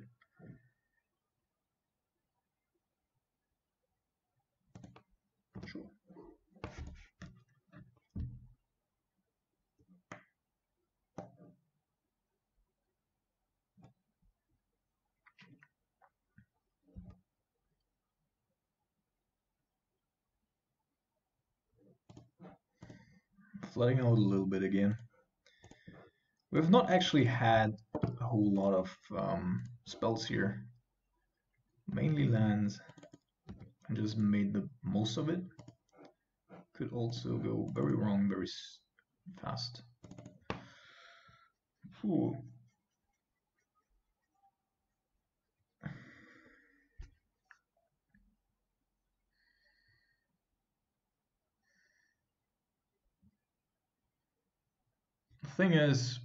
[SPEAKER 1] Sure. Flooding out a little bit again. We've not actually had a whole lot of spells here. Mainly lands, and just made the most of it. could also go very wrong very fast. Ooh. The thing is,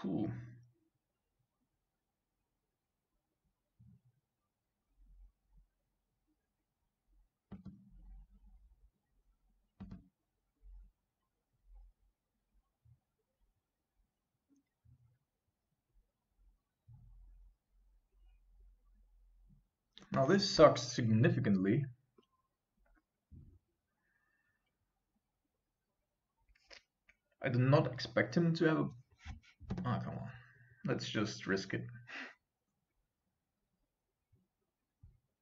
[SPEAKER 1] phew. Now this sucks significantly. I did not expect him to have a... Ah, come on. Let's just risk it.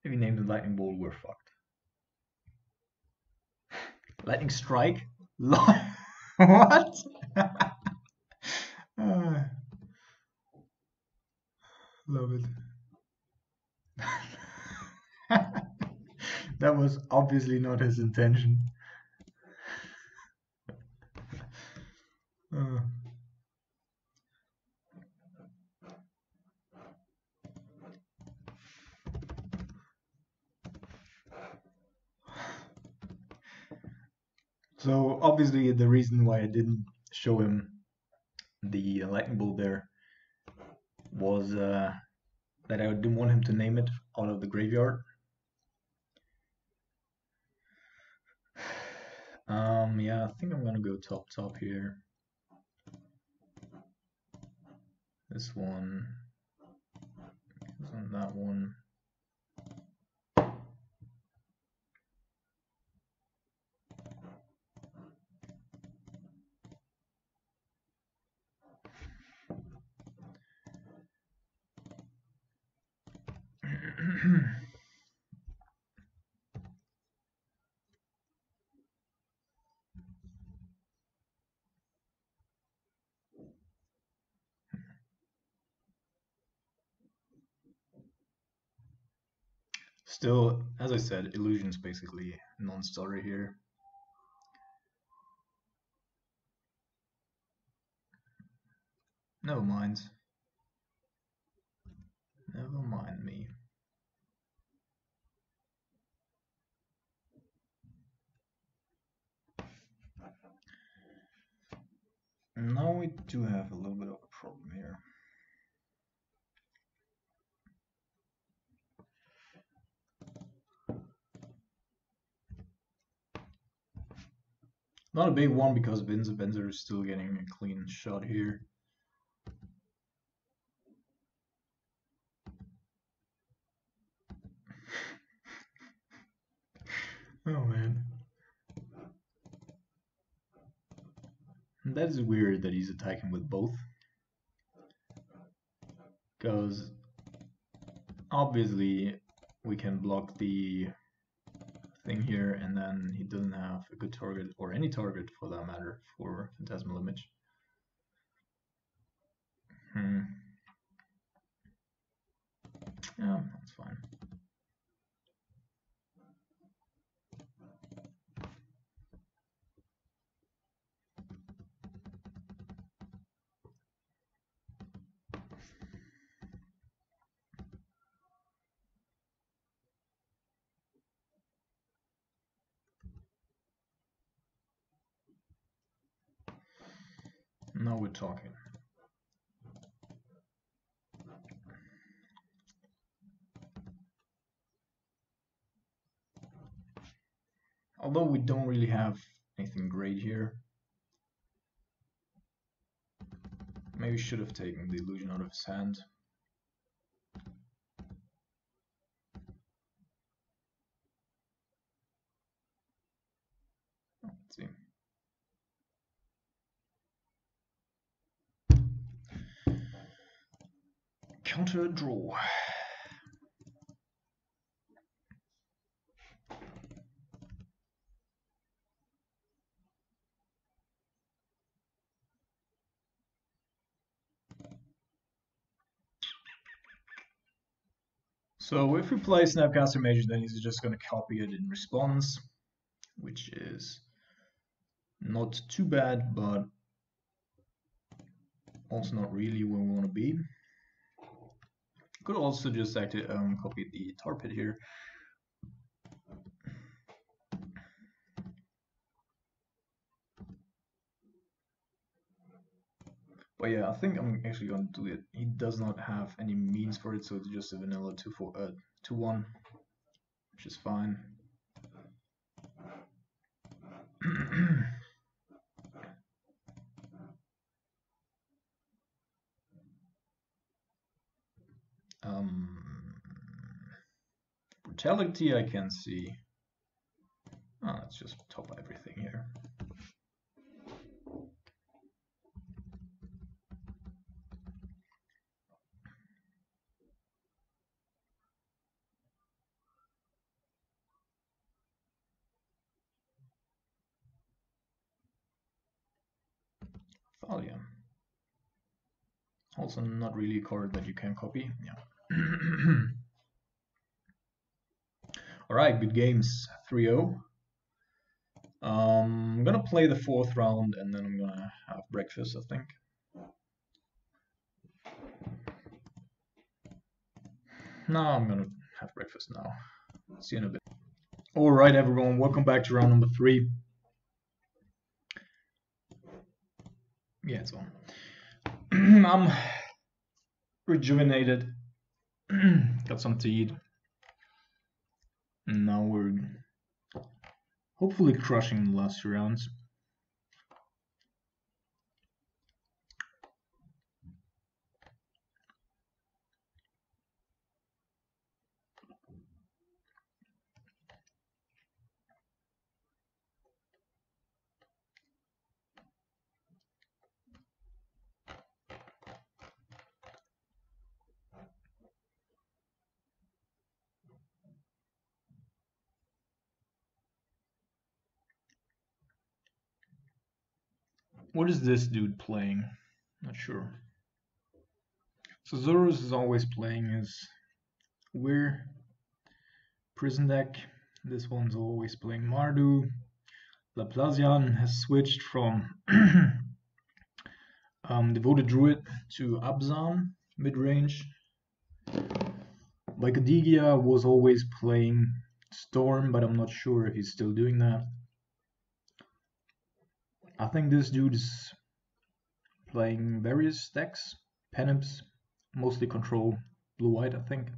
[SPEAKER 1] If he named the lightning bolt, we're fucked. Lightning strike? What? Love it. That was obviously not his intention. Uh, so obviously the reason why I didn't show him the lightning bolt there was that I didn't want him to name it out of the graveyard. Yeah, I think I'm gonna go top here. This one, on that one. Still, as I said, illusion's basically non-starter here. Never mind. Never mind me. Now we do have a little bit of a problem here. Not a big one because Benzer is still getting a clean shot here. Oh man. That is weird that he's attacking with both. Because obviously we can block the thing here and then he doesn't have a good target, or any target for that matter, for Phantasmal Image. Yeah, that's fine. Now we're talking. Although we don't really have anything great here. Maybe should have taken the illusion out of his hand. Let's see. Counter draw. So if we play Snapcaster Mage, then he's just going to copy it in response, which is not too bad, but also not really where we want to be. Could also just actually copy the tar pit here. But yeah, I think I'm actually going to do it. He does not have any means for it, so it's just a vanilla 2-1, which is fine. Brutality I can see. Oh, let's just top everything here. Thalia. Also not really a card that you can copy. Yeah. Alright, good games. 3-0. I'm gonna play the 4th round and then I'm gonna have breakfast, I think. No, I'm gonna have breakfast now. See you in a bit. Alright everyone, welcome back to round number 3. Yeah, it's on. I'm rejuvenated. Got some to eat. And now we're hopefully crushing the last 2 rounds. What is this dude playing? Not sure. So Zorus is always playing his weird prison deck. This one's always playing Mardu. Laplacian has switched from Devoted Druid to Abzan mid-range. Lycodigia was always playing Storm, but I'm not sure if he's still doing that. I think this dude is playing various decks, Penips, mostly control blue-white, I think.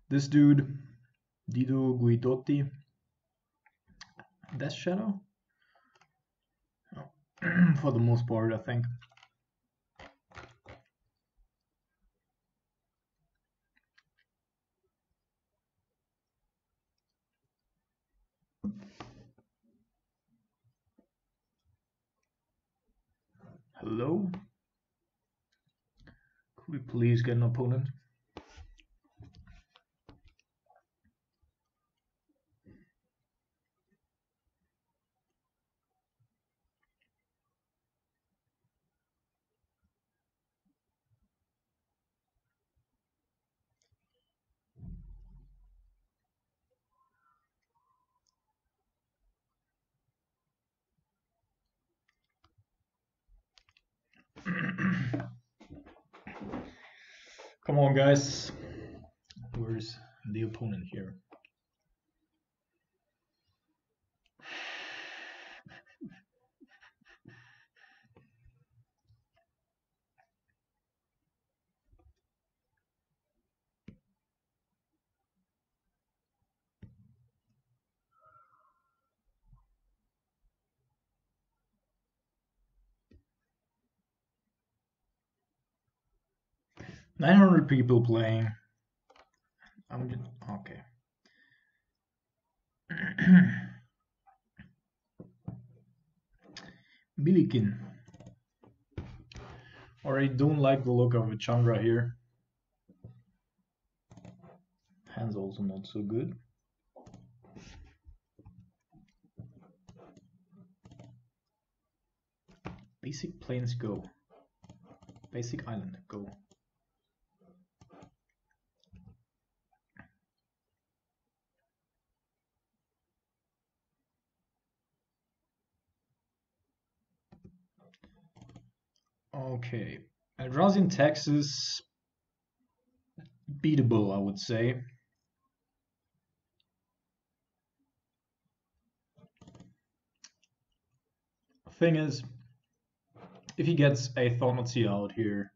[SPEAKER 1] This dude, Dido Guidotti, Death Shadow, for the most part, I think. Hello? Could we please get an opponent? Come on, guys. Where's the opponent here? 900 people playing. I'm just, okay. Bilikin. Or I don't like the look of a Chandra here. Hand's also not so good. Basic plains go. Basic island go. Okay. Eldrazi Texas, beatable, I would say. Thing is, if he gets a Thaumatia out here,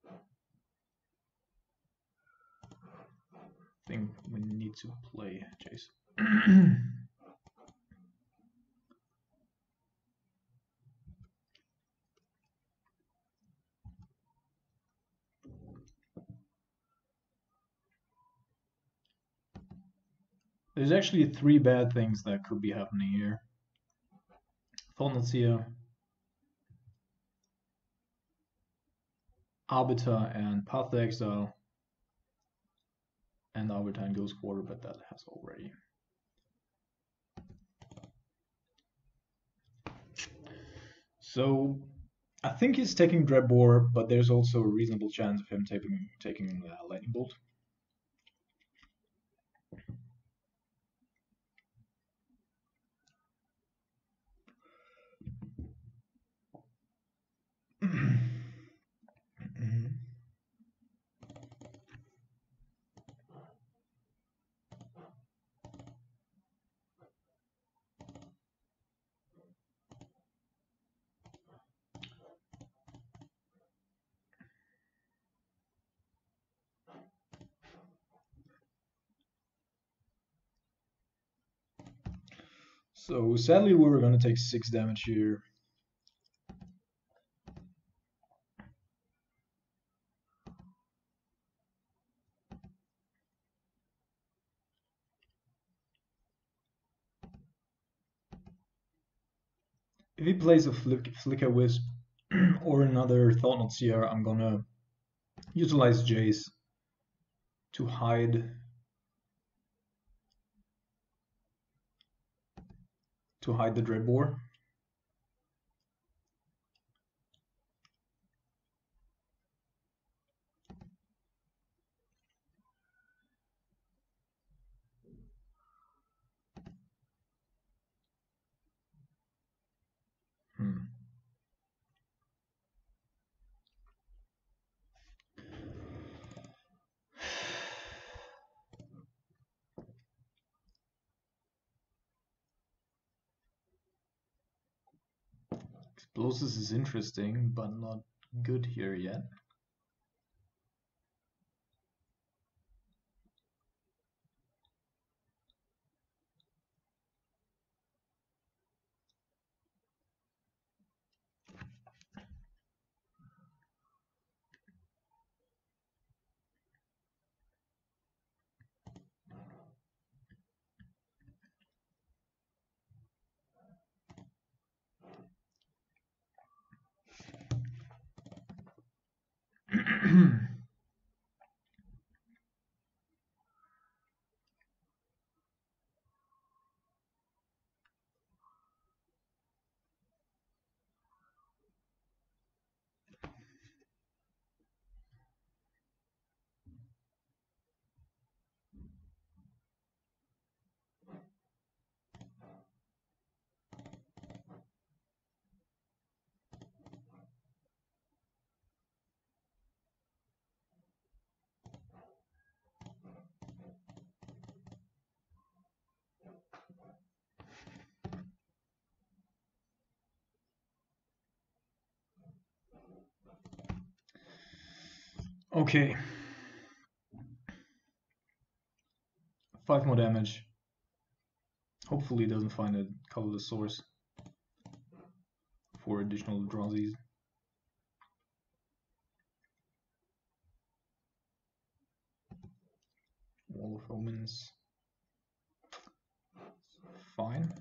[SPEAKER 1] I think we need to play Jace. There's actually three bad things that could be happening here. Thaumatia, Arbiter, and Path to Exile. And Arbiter goes quarter, but that has already. So I think he's taking Dreadbore, but there's also a reasonable chance of him taking Lightning Bolt. So sadly, we were going to take 6 damage here. If he plays a Flicker Wisp or another Thought-Knot Seer, I'm gonna utilize Jace to hide the Dreadbore. Explosives is interesting, but not good here yet. Okay. 5 more damage. Hopefully he doesn't find a colorless source for additional Eldrazi. Wall of Omens. Fine.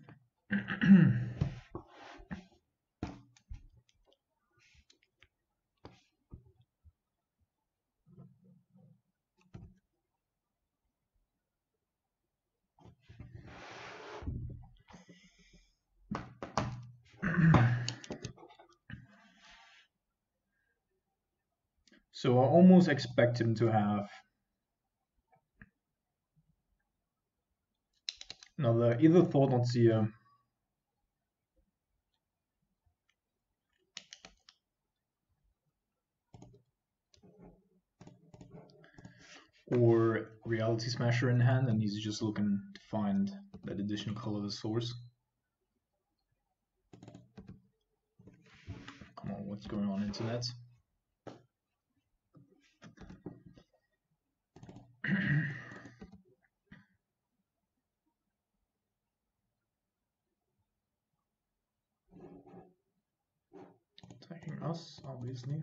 [SPEAKER 1] So I almost expect him to have another either Thought Seer or Reality Smasher in hand, and he's just looking to find that additional colorless source. Come on, what's going on, internet? Attacking us, obviously.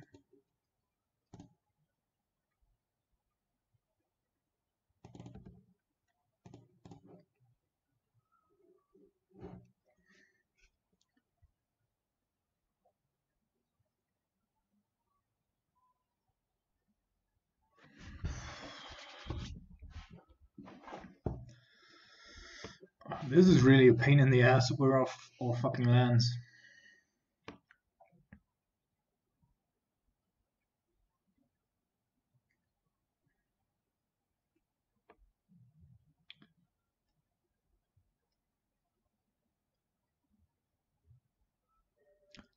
[SPEAKER 1] This is really a pain in the ass. We're off all fucking lands.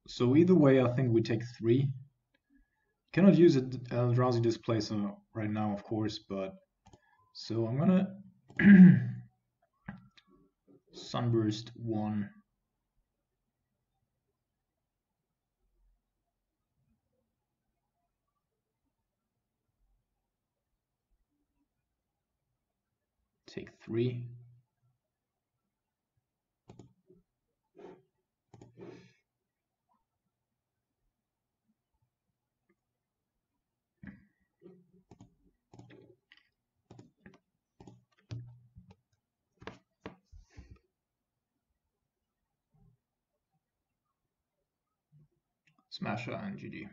[SPEAKER 1] So either way, I think we take 3. Cannot use it Eldrazi Displacer right now, of course, but so I'm gonna Sunburst 1. Take 3. Smasher and GG.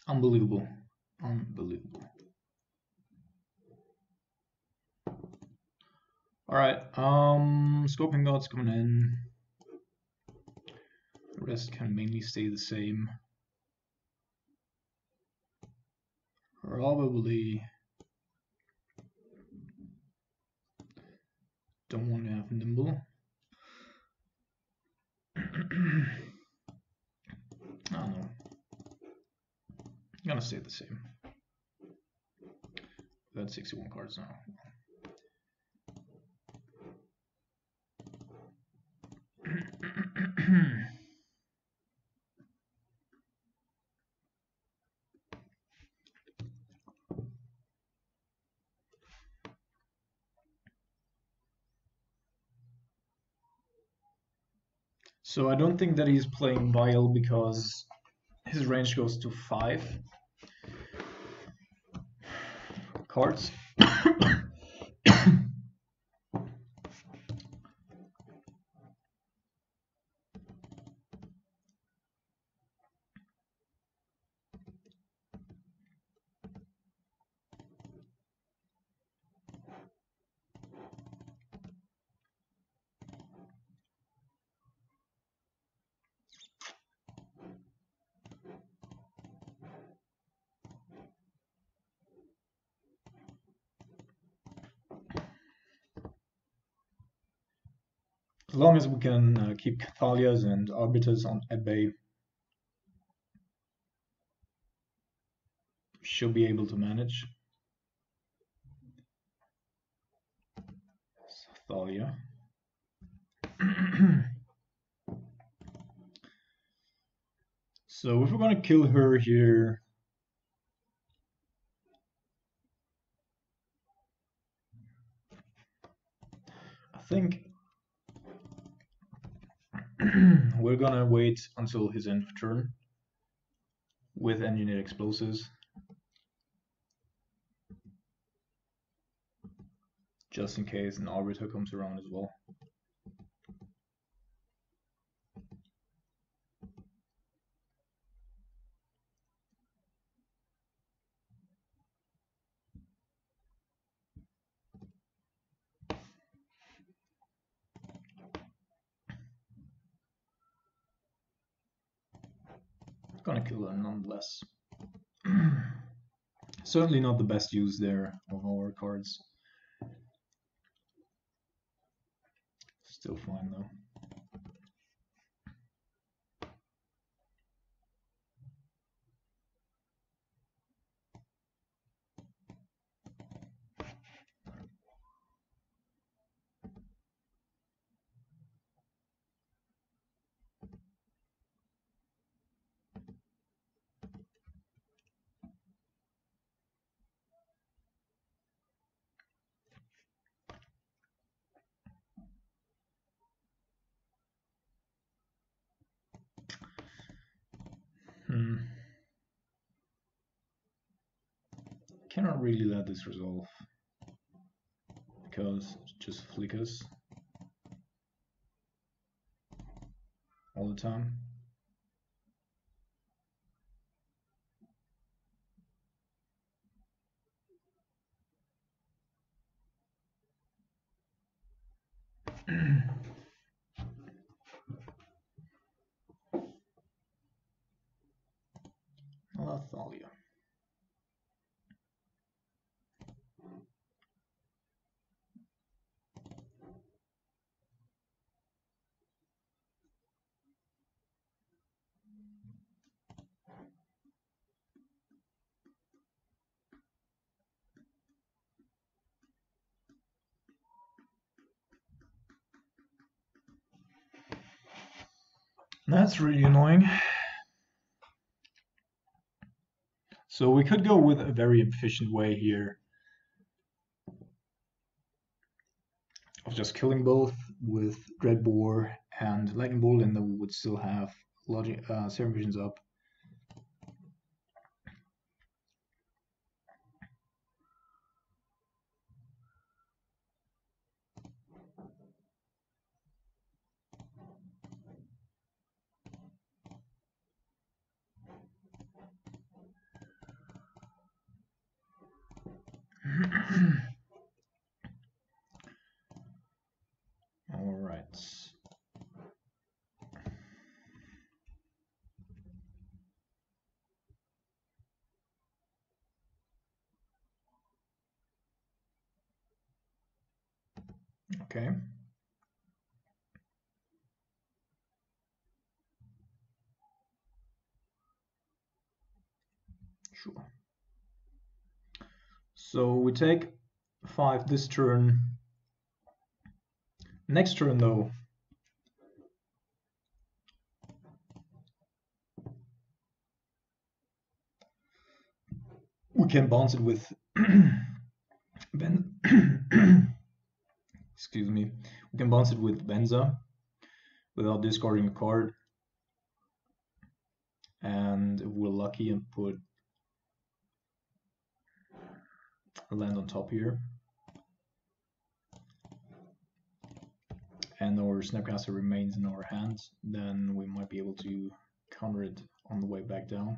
[SPEAKER 1] Unbelievable. Unbelievable. Alright, Scorpion God's coming in. The rest can mainly stay the same. Probably don't want to have Nimble. I don't know. I'm gonna stay the same. That's 61 cards now. So I don't think that he's playing Vile because his range goes to 5 cards. As long as we can keep Cathalias and Arbiters at bay, should be able to manage. Thalia. So if we're gonna kill her here, I think we're gonna wait until his end of turn with engineered explosives. just in case an arbiter comes around as well. Gonna kill her nonetheless. Certainly not the best use there of our cards. Still fine though. Cannot really let this resolve because it just flickers all the time. Thalia. That's really annoying. So we could go with a very efficient way here of just killing both with Dread Boar and Lightning Bolt, and then we would still have logic, Serum Visions up. All right. Okay. Sure. So we take 5 this turn. Next turn, though, we can bounce it with excuse me. We can bounce it with Venza without discarding a card. And if we're lucky and put a land on top here. And our Snapcaster remains in our hands, then we might be able to counter it on the way back down.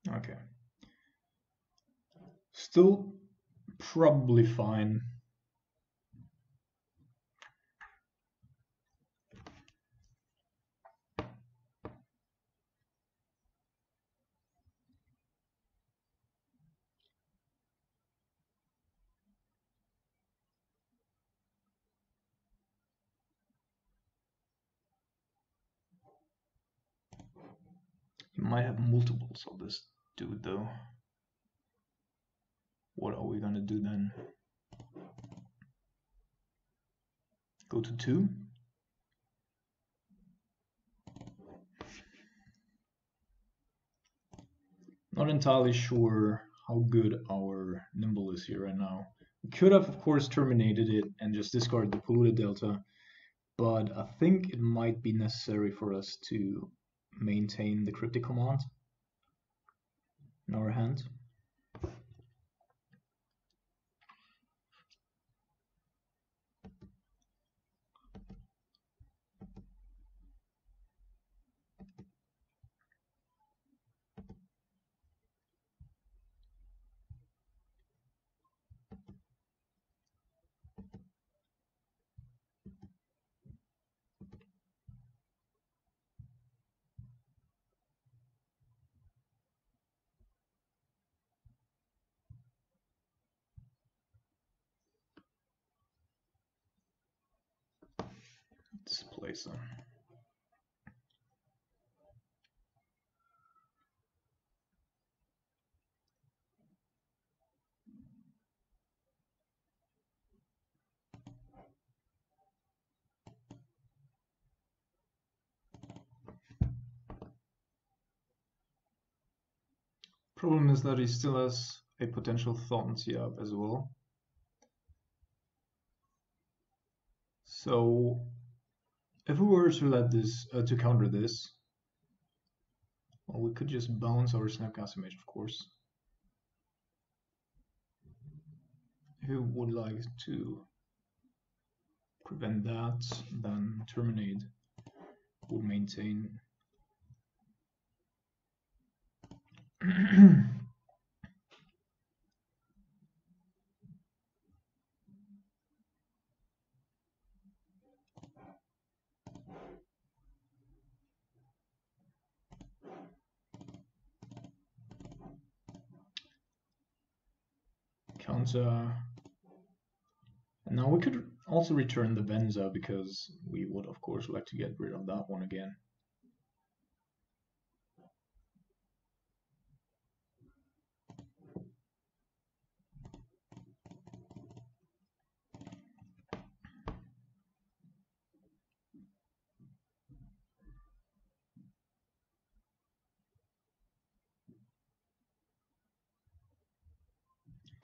[SPEAKER 1] Okay. Still probably fine. You might have multiples of this dude though. What are we gonna do then? Go to 2. Not entirely sure how good our Nimble is here right now. We could have, of course, terminated it and just discarded the polluted delta, but I think it might be necessary for us to maintain the cryptic command in our hand. Let's place them. Problem is that he still has a potential Thoughtancy up as well. So if we were to let this to counter this, well, we could just bounce our Snapcaster Mage, of course. If we would like to prevent that, then terminate would maintain. Counter. And now we could also return the Venza because we would of course like to get rid of that one again.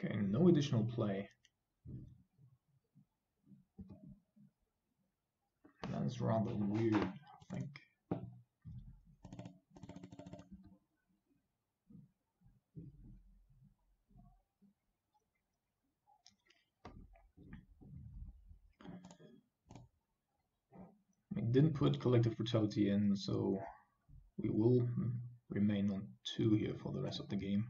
[SPEAKER 1] Okay, no additional play. That's rather weird, I think. We didn't put Collective Brutality in, so we will remain on 2 here for the rest of the game.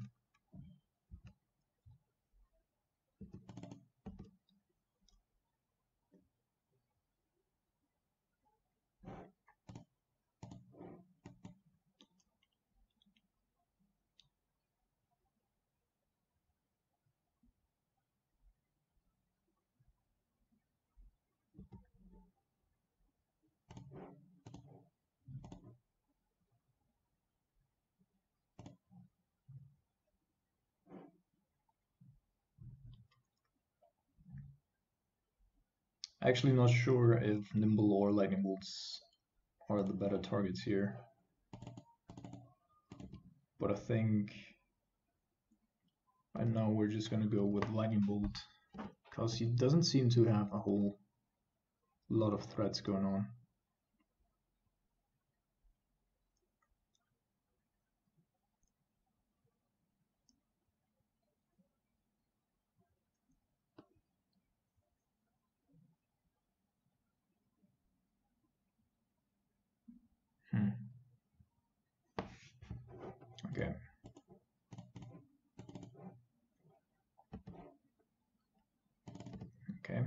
[SPEAKER 1] Actually not sure if Nimble or Lightning Bolts are the better targets here. But I think right now we're just gonna go with Lightning Bolt because he doesn't seem to have a whole lot of threats going on. Okay. Okay.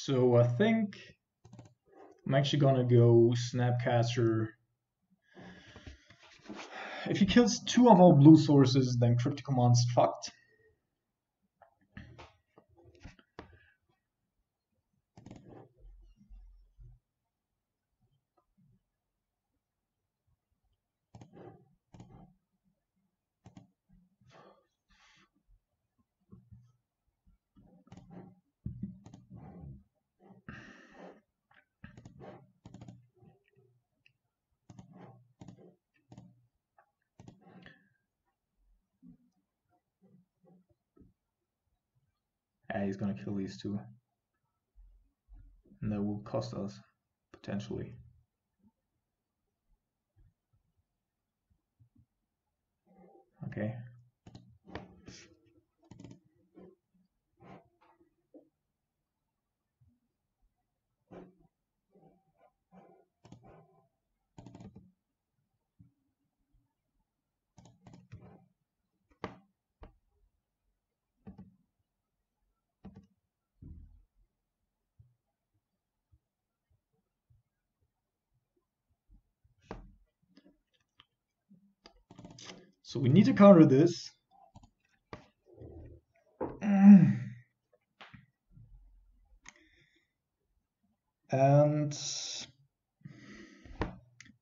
[SPEAKER 1] So I think I'm actually gonna go Snapcaster. If he kills two of our blue sources, then Cryptic Command's fucked. Yeah, he's gonna kill these two. And that will cost us, potentially. Okay. So we need to counter this. And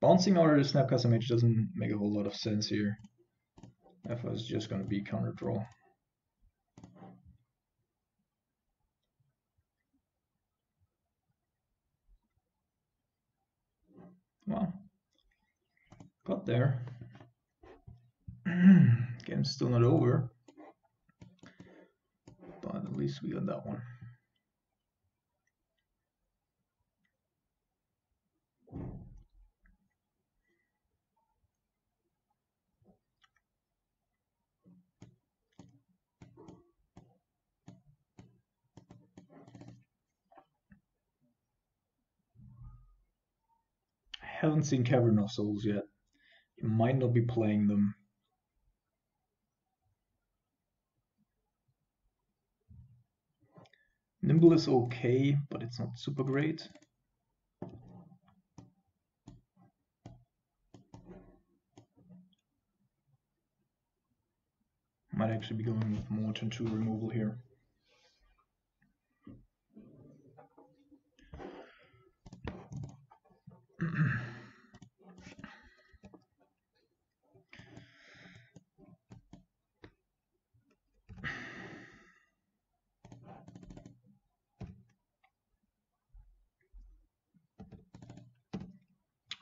[SPEAKER 1] bouncing our Snapcaster Mage doesn't make a whole lot of sense here. That was just going to be counter draw. Well, got there. Game's still not over, but at least we got that one. I haven't seen Cavern of Souls yet. You might not be playing them. Nimble is okay, but it's not super great. Might actually be going with more turn 2 removal here.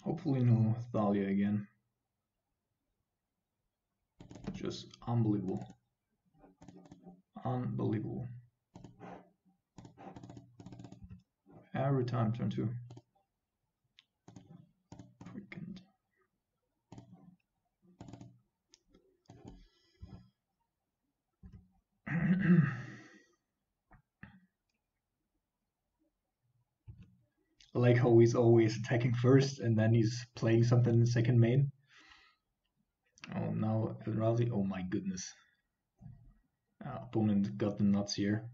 [SPEAKER 1] Hopefully no Thalia again. Just unbelievable. Unbelievable. Every time turn 2. Freaking. I like how he's always attacking first and then he's playing something in second main. Oh, now Eldrazi. Oh my goodness. Opponent got the nuts here.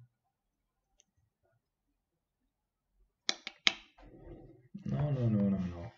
[SPEAKER 1] No, no, no, no, no.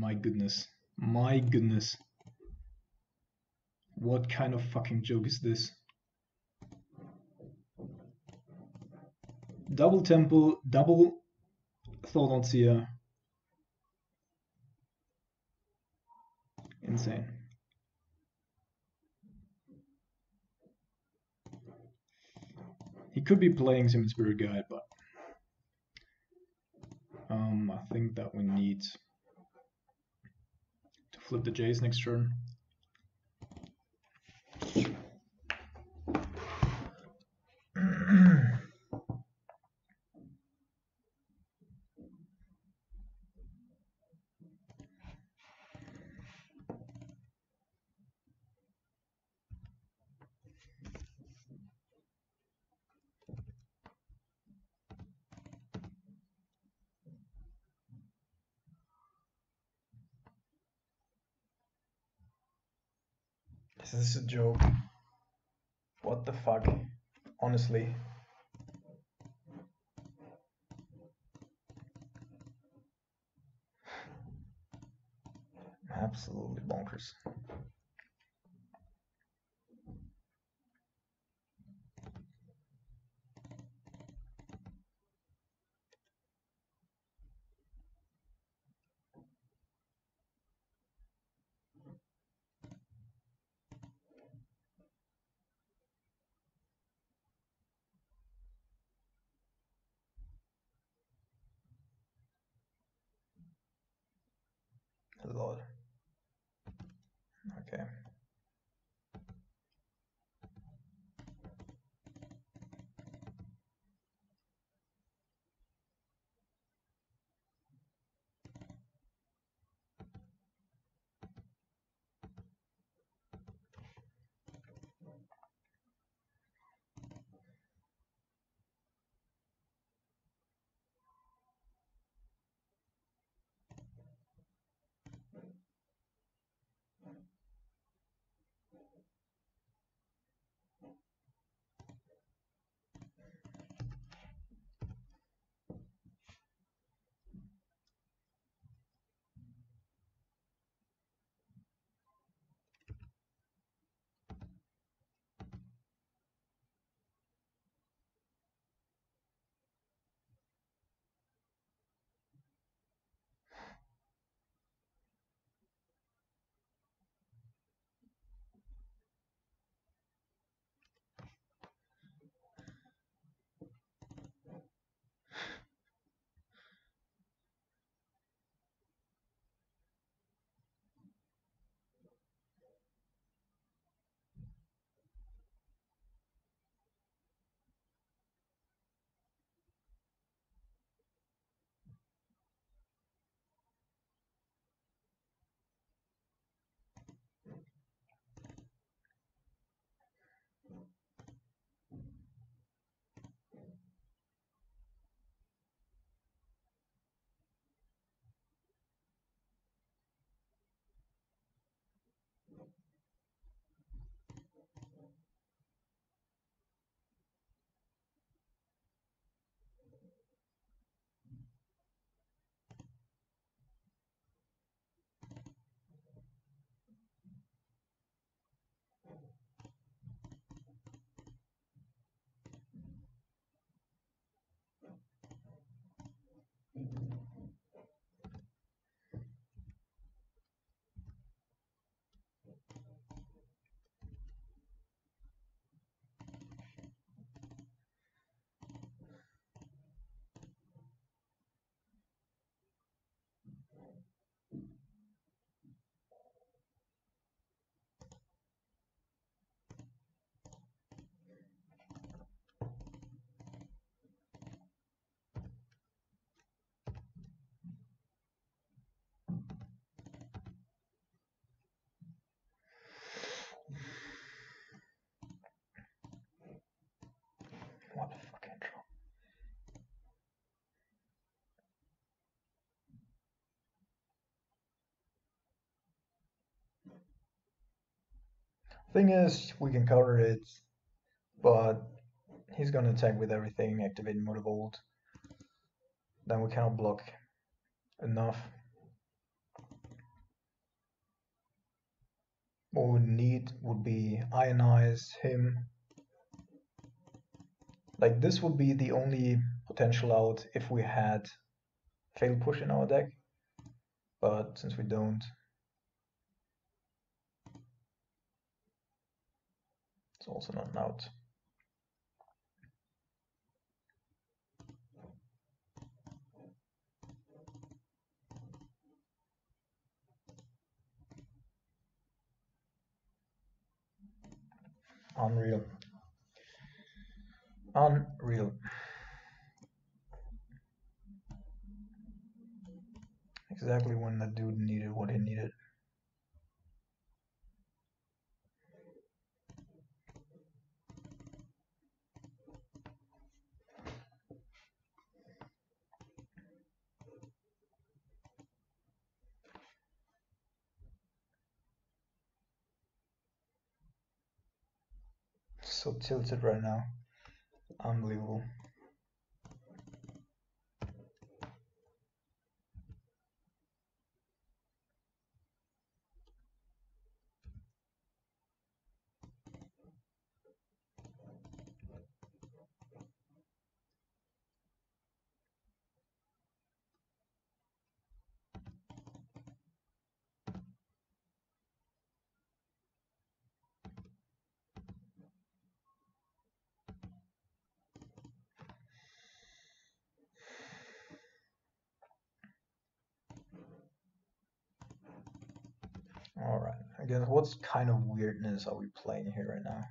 [SPEAKER 1] My goodness. My goodness. What kind of fucking joke is this? Double temple, double thought on seer. Insane. He could be playing Sim Spirit Guide, but I think that we need to flip the Jays next turn. This is a joke. What the fuck? Honestly. Absolutely bonkers. Lol. Okay. What a fucking troll. Thing is, we can cover it, but he's gonna attack with everything, activating Motorvolt. Then we cannot block enough. What we would need would be ionize him. Like this would be the only potential out if we had fail push in our deck, but since we don't, it's also not an out. Unreal. Unreal. Exactly when the dude needed what he needed. So tilted right now. Unbelievable. Alright, again, what kind of weirdness are we playing here right now?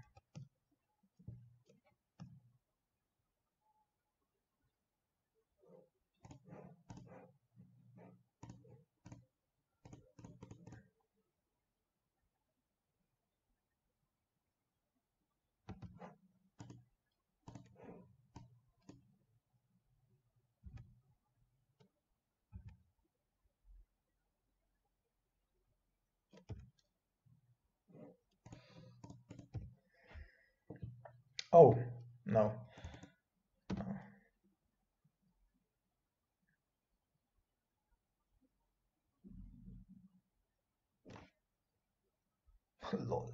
[SPEAKER 1] Oh, no. Lol.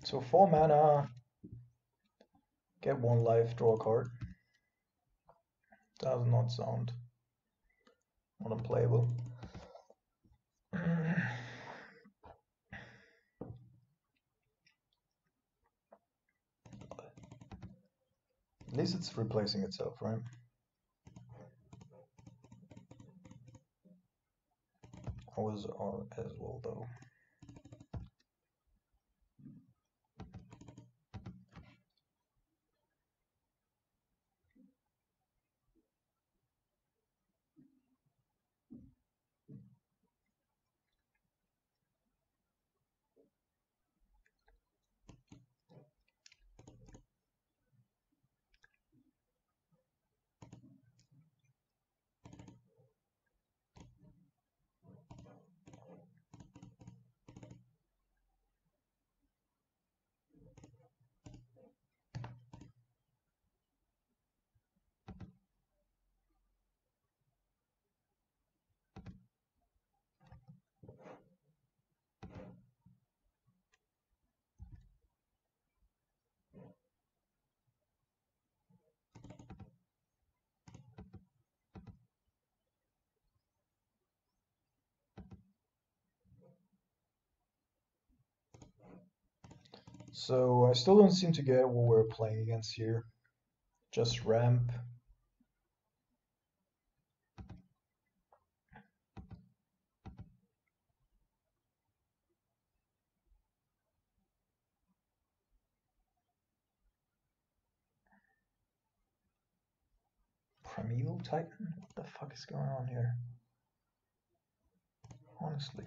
[SPEAKER 1] So 4 mana, get 1 life, draw a card. Does not sound unplayable. At least it's replacing itself, right? Ours are as well, though. So I still don't seem to get what we're playing against here. Just ramp. Primeval Titan? What the fuck is going on here? Honestly.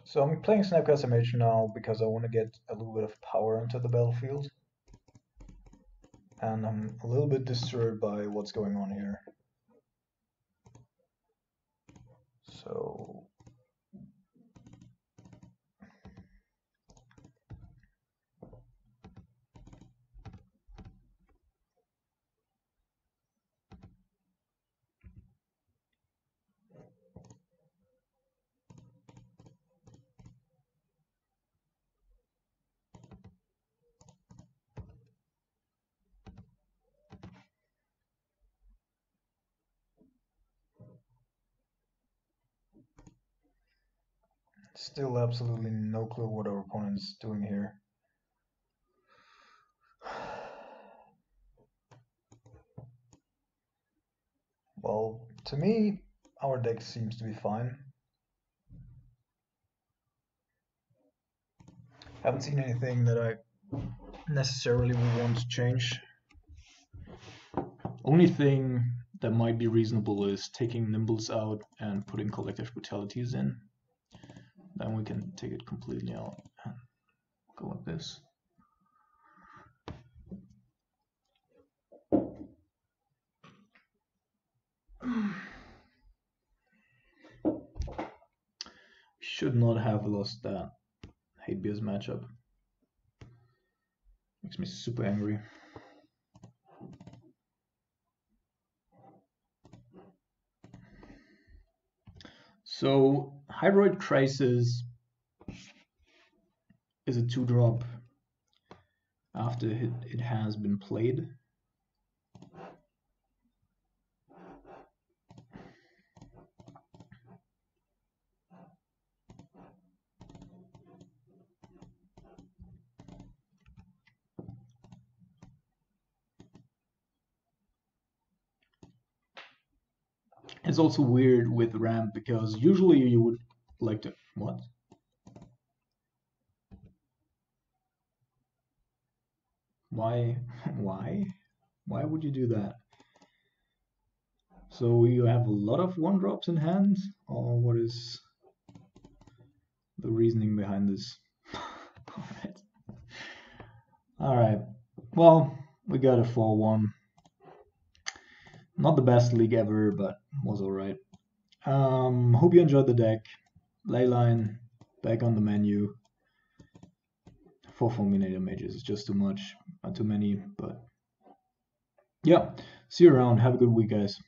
[SPEAKER 1] So I'm playing Snapcaster Mage now because I want to get a little bit of power into the battlefield. And I'm a little bit disturbed by what's going on here. So Still absolutely no clue what our opponent's doing here. Well, to me, our deck seems to be fine. Haven't seen anything that I necessarily would want to change. Only thing that might be reasonable is taking Nimbles out and putting Collective Brutalities in. Then we can take it completely out and go like this. Should not have lost that Hate Beers matchup. Makes me super angry. So Hydroid Crisis is a 2-drop after it has been played. It's also weird with ramp because usually you would like to what? Why? Why would you do that? So you have a lot of 1-drops in hand, or what is the reasoning behind this? Alright. Alright. Well, we got a 4-1. Not the best league ever, but was alright. Hope you enjoyed the deck. Leyline back on the menu. 4 Fulminator Mages is just too much, not too many, but yeah. See you around. Have a good week, guys.